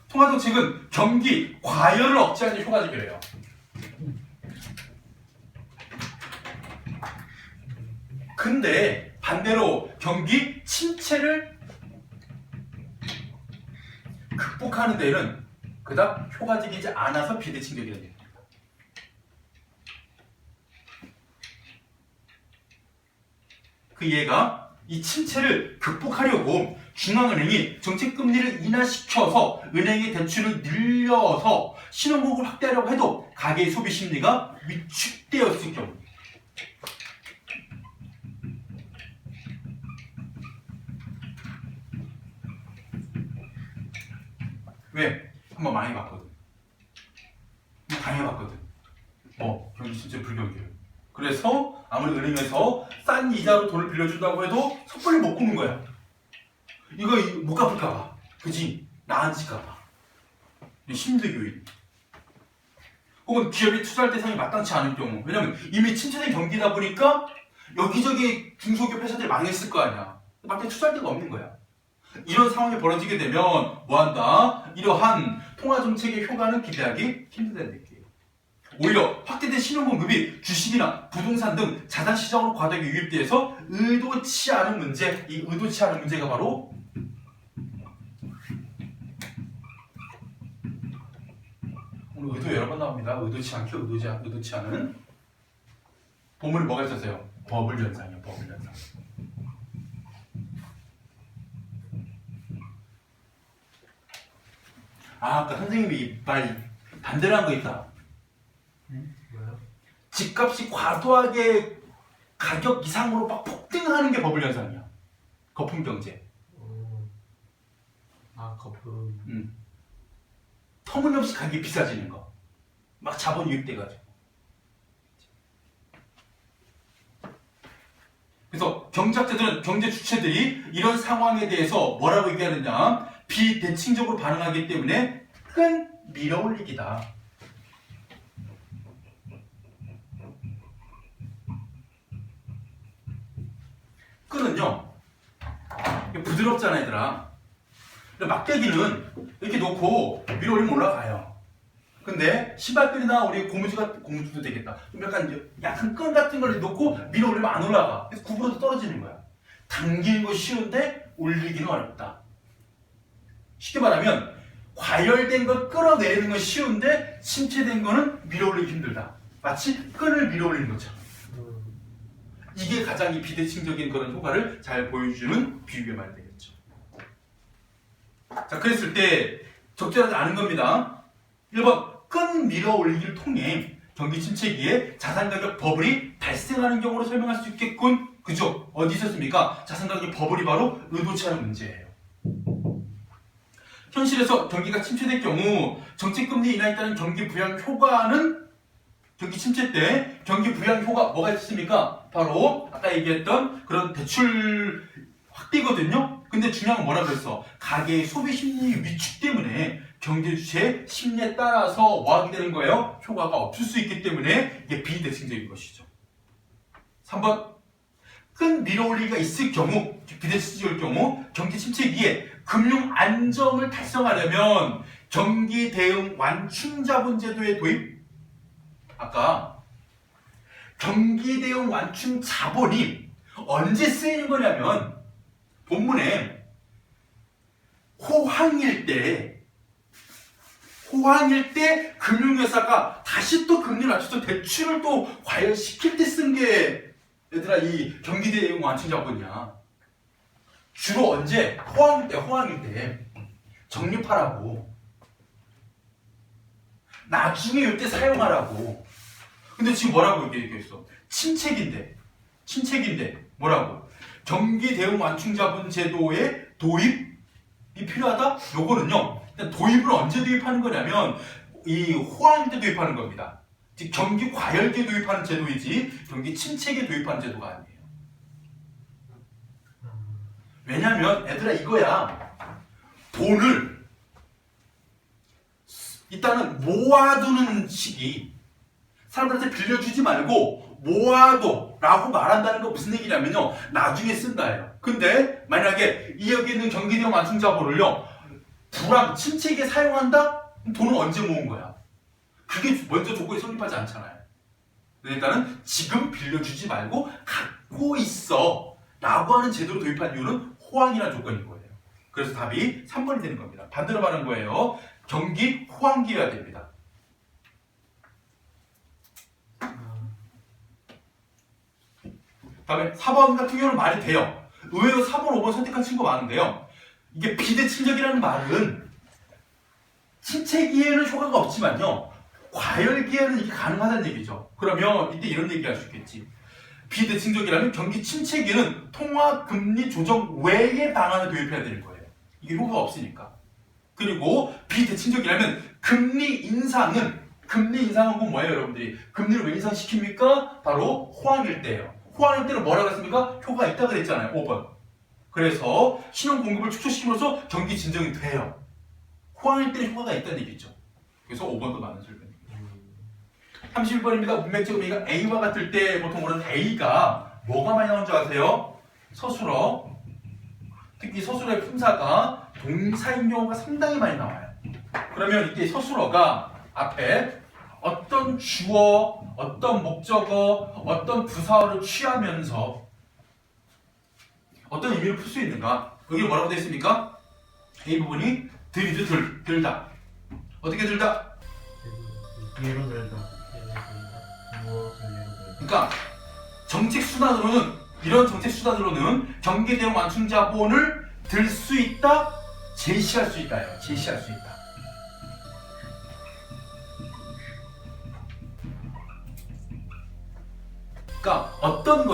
통화정책은 경기 과열을 억제하는 데 효과적이래요. 근데 반대로 경기 침체를 극복하는 데는 그닥 효과적이지 않아서 비대칭적이라는 얘기입니다. 그 얘가 이 침체를 극복하려고 중앙은행이 정책금리를 인하시켜서 은행의 대출을 늘려서 신용복을 확대하려고 해도 가계의 소비 심리가 위축되었을 경우, 왜? 한번 많이 봤거든. 당해봤거든. 경기 침체 불경기를. 그래서 아무리 은행에서 싼 이자로 돈을 빌려준다고 해도 섣불리 못 꾸는 거야. 이거 못 갚을까봐. 그지? 나아질까봐. 힘든 요인. 혹은 기업이 투자할 대상이 마땅치 않을 경우. 왜냐면 이미 침체된 경기다 보니까 여기저기 중소기업 회사들이 망했을 거 아니야. 밖에 투자할 데가 없는 거야. 이런 상황이 벌어지게 되면 뭐한다? 이러한 통화정책의 효과는 기대하기 힘들다는 얘기예요. 오히려 확대된 신용공급이 주식이나 부동산 등 자산시장으로 과다하게 유입돼서 의도치 않은 문제, 이 의도치 않은 문제가 바로 오늘 의도 여러 번 나옵니다. 의도치 않게, 의도치 않은. 보물이 뭐가 있었어요? 버블 현상이요. 버블 현상. 아까 선생님이 말 반대로 한 거 있다. 뭐야? 집값이 과도하게 가격 이상으로 막 폭등하는 게 버블 현상이야. 거품 경제. 아, 거품. 터무니없이 가격이 비싸지는 거. 막 자본 유입돼가지고. 그래서 경제학자들은 경제 주체들이 이런 상황에 대해서 뭐라고 얘기하느냐. 비대칭적으로 반응하기 때문에 끈 밀어올리기다. 끈은요 부드럽잖아 얘들아. 막대기는 이렇게 놓고 위로 올리면 올라가요. 근데 신발끈이나 우리 고무줄도 되겠다. 좀 약간 끈 같은 걸 놓고 위로 올리면 안 올라가. 그래서 구부러져 떨어지는 거야. 당기는 거 쉬운데 올리기는 어렵다. 쉽게 말하면 과열된 걸 끌어내리는 건 쉬운데 침체된 거는 밀어 올리기 힘들다. 마치 끈을 밀어 올리는 것처럼. 이게 가장 이 비대칭적인 그런 효과를 잘 보여주는 비유의 말이 되겠죠. 자, 그랬을 때 적절하지 않은 겁니다. 1번, 끈 밀어 올리기를 통해 경기 침체기에 자산가격 버블이 발생하는 경우로 설명할 수 있겠군. 그죠? 어디 있었습니까? 자산가격 버블이 바로 의도치 않은 문제예요. 현실에서 경기가 침체될 경우 정책금리 인하에 따른 경기 부양 효과는 경기 침체 때 경기 부양 효과 뭐가 있습니까? 바로 아까 얘기했던 그런 대출 확대거든요. 근데 중요한 건 뭐라 그랬어? 가계의 소비 심리 위축 때문에 경제 주체의 심리에 따라서 뭐하게 되는 거예요? 효과가 없을 수 있기 때문에 이게 비대칭적인 것이죠. 3번, 끈 밀어올리기가 있을 경우, 비대칭적일 경우 경기 침체기에 금융 안정을 달성하려면 경기 대응 완충 자본제도의 도입. 아까 경기 대응 완충 자본이 언제 쓰이는 거냐면 본문에 호황일 때 금융회사가 다시 또 금리를 낮춰서 대출을 또 과열시킬 때 쓴 게 얘들아 이 경기 대응 완충 자본이야. 주로 언제? 호황일 때 적립하라고. 나중에 이때 사용하라고. 근데 지금 뭐라고 얘기했어? 침체기인데 뭐라고? 경기 대응 완충 자본 제도의 도입이 필요하다? 요거는요. 일단 도입을 언제 도입하는 거냐면 이 호황일 때 도입하는 겁니다. 즉 경기 과열기에 도입하는 제도이지 경기 침체기에 도입하는 제도가 아니에요. 왜냐면 애들아 이거야. 돈을 일단은 모아두는 시기. 사람들한테 빌려주지 말고 모아둬라고 말한다는 거 무슨 얘기냐면요. 나중에 쓴다예요. 근데 만약에 이 여기 있는 경기 대응 완충 자본을요. 불황, 침체기에 사용한다? 그럼 돈은 언제 모은 거야? 그게 먼저 조건이 성립하지 않잖아요. 그러니까는 지금 빌려주지 말고 갖고 있어 라고 하는 제도를 도입한 이유는 호황이라는 조건인 거예요. 그래서 답이 3번이 되는 겁니다. 반대로 말하는 거예요. 경기 호황기여야 됩니다. 다음에 4번 같은 경우는 말이 돼요. 의외로 4번, 5번 선택한 친구가 많은데요. 이게 비대칭적이라는 말은 침체기에는 효과가 없지만요. 과열기에는 이게 가능하다는 얘기죠. 그러면 이때 이런 얘기 할 수 있겠지. 비대칭적이라면 경기 침체기는 통화금리 조정 외의 방안을 도입해야 되는 거예요. 이게 효과가 없으니까. 그리고 비대칭적이라면 금리 인상은 뭐예요 여러분들이? 금리를 왜 인상시킵니까? 바로 호황일 때예요. 호황일 때는 뭐라고 했습니까? 효과가 있다고 그랬잖아요. 5번. 그래서 신용 공급을 축소시킴으로써 경기 진정이 돼요. 호황일 때는 효과가 있다는 얘기죠. 그래서 5번도 맞는 설명입니다. 31번입니다. 문맥적 의미가 A와 같을 때 보통 우리는 A가 뭐가 많이 나오는 줄 아세요? 서술어. 특히 서술어의 품사가 동사인 경우가 상당히 많이 나와요. 그러면 이때 서술어가 앞에 어떤 주어, 어떤 목적어, 어떤 부사어를 취하면서 어떤 의미를 풀 수 있는가? 여기 뭐라고 되어 있습니까? A 부분이 들다. 어떻게 들다? 예로 들다. 무엇을 예로 들다. 그러니까 이런 정책 수단으로는 경기 대응 완충 자본을 들 수 있다, 제시할 수 있다요. 제시할 수 있다. 그러니까 어떤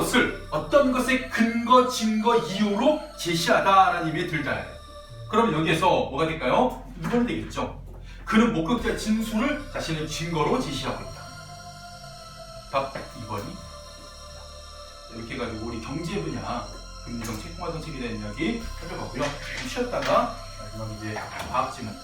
것의 근거, 증거, 이유로 제시하다라는 의미의 들다예요. 그럼 여기에서 뭐가 될까요? 2번이 되겠죠. 그는 목격자 진술을 자신의 증거로 제시하고 있다. 답 2번이. 이렇게 해가지고 우리 경제 분야 금융정책, 통화정책에 대한 이야기 살펴봤고요. 좀 쉬었다가 마지막 이제 과학 지문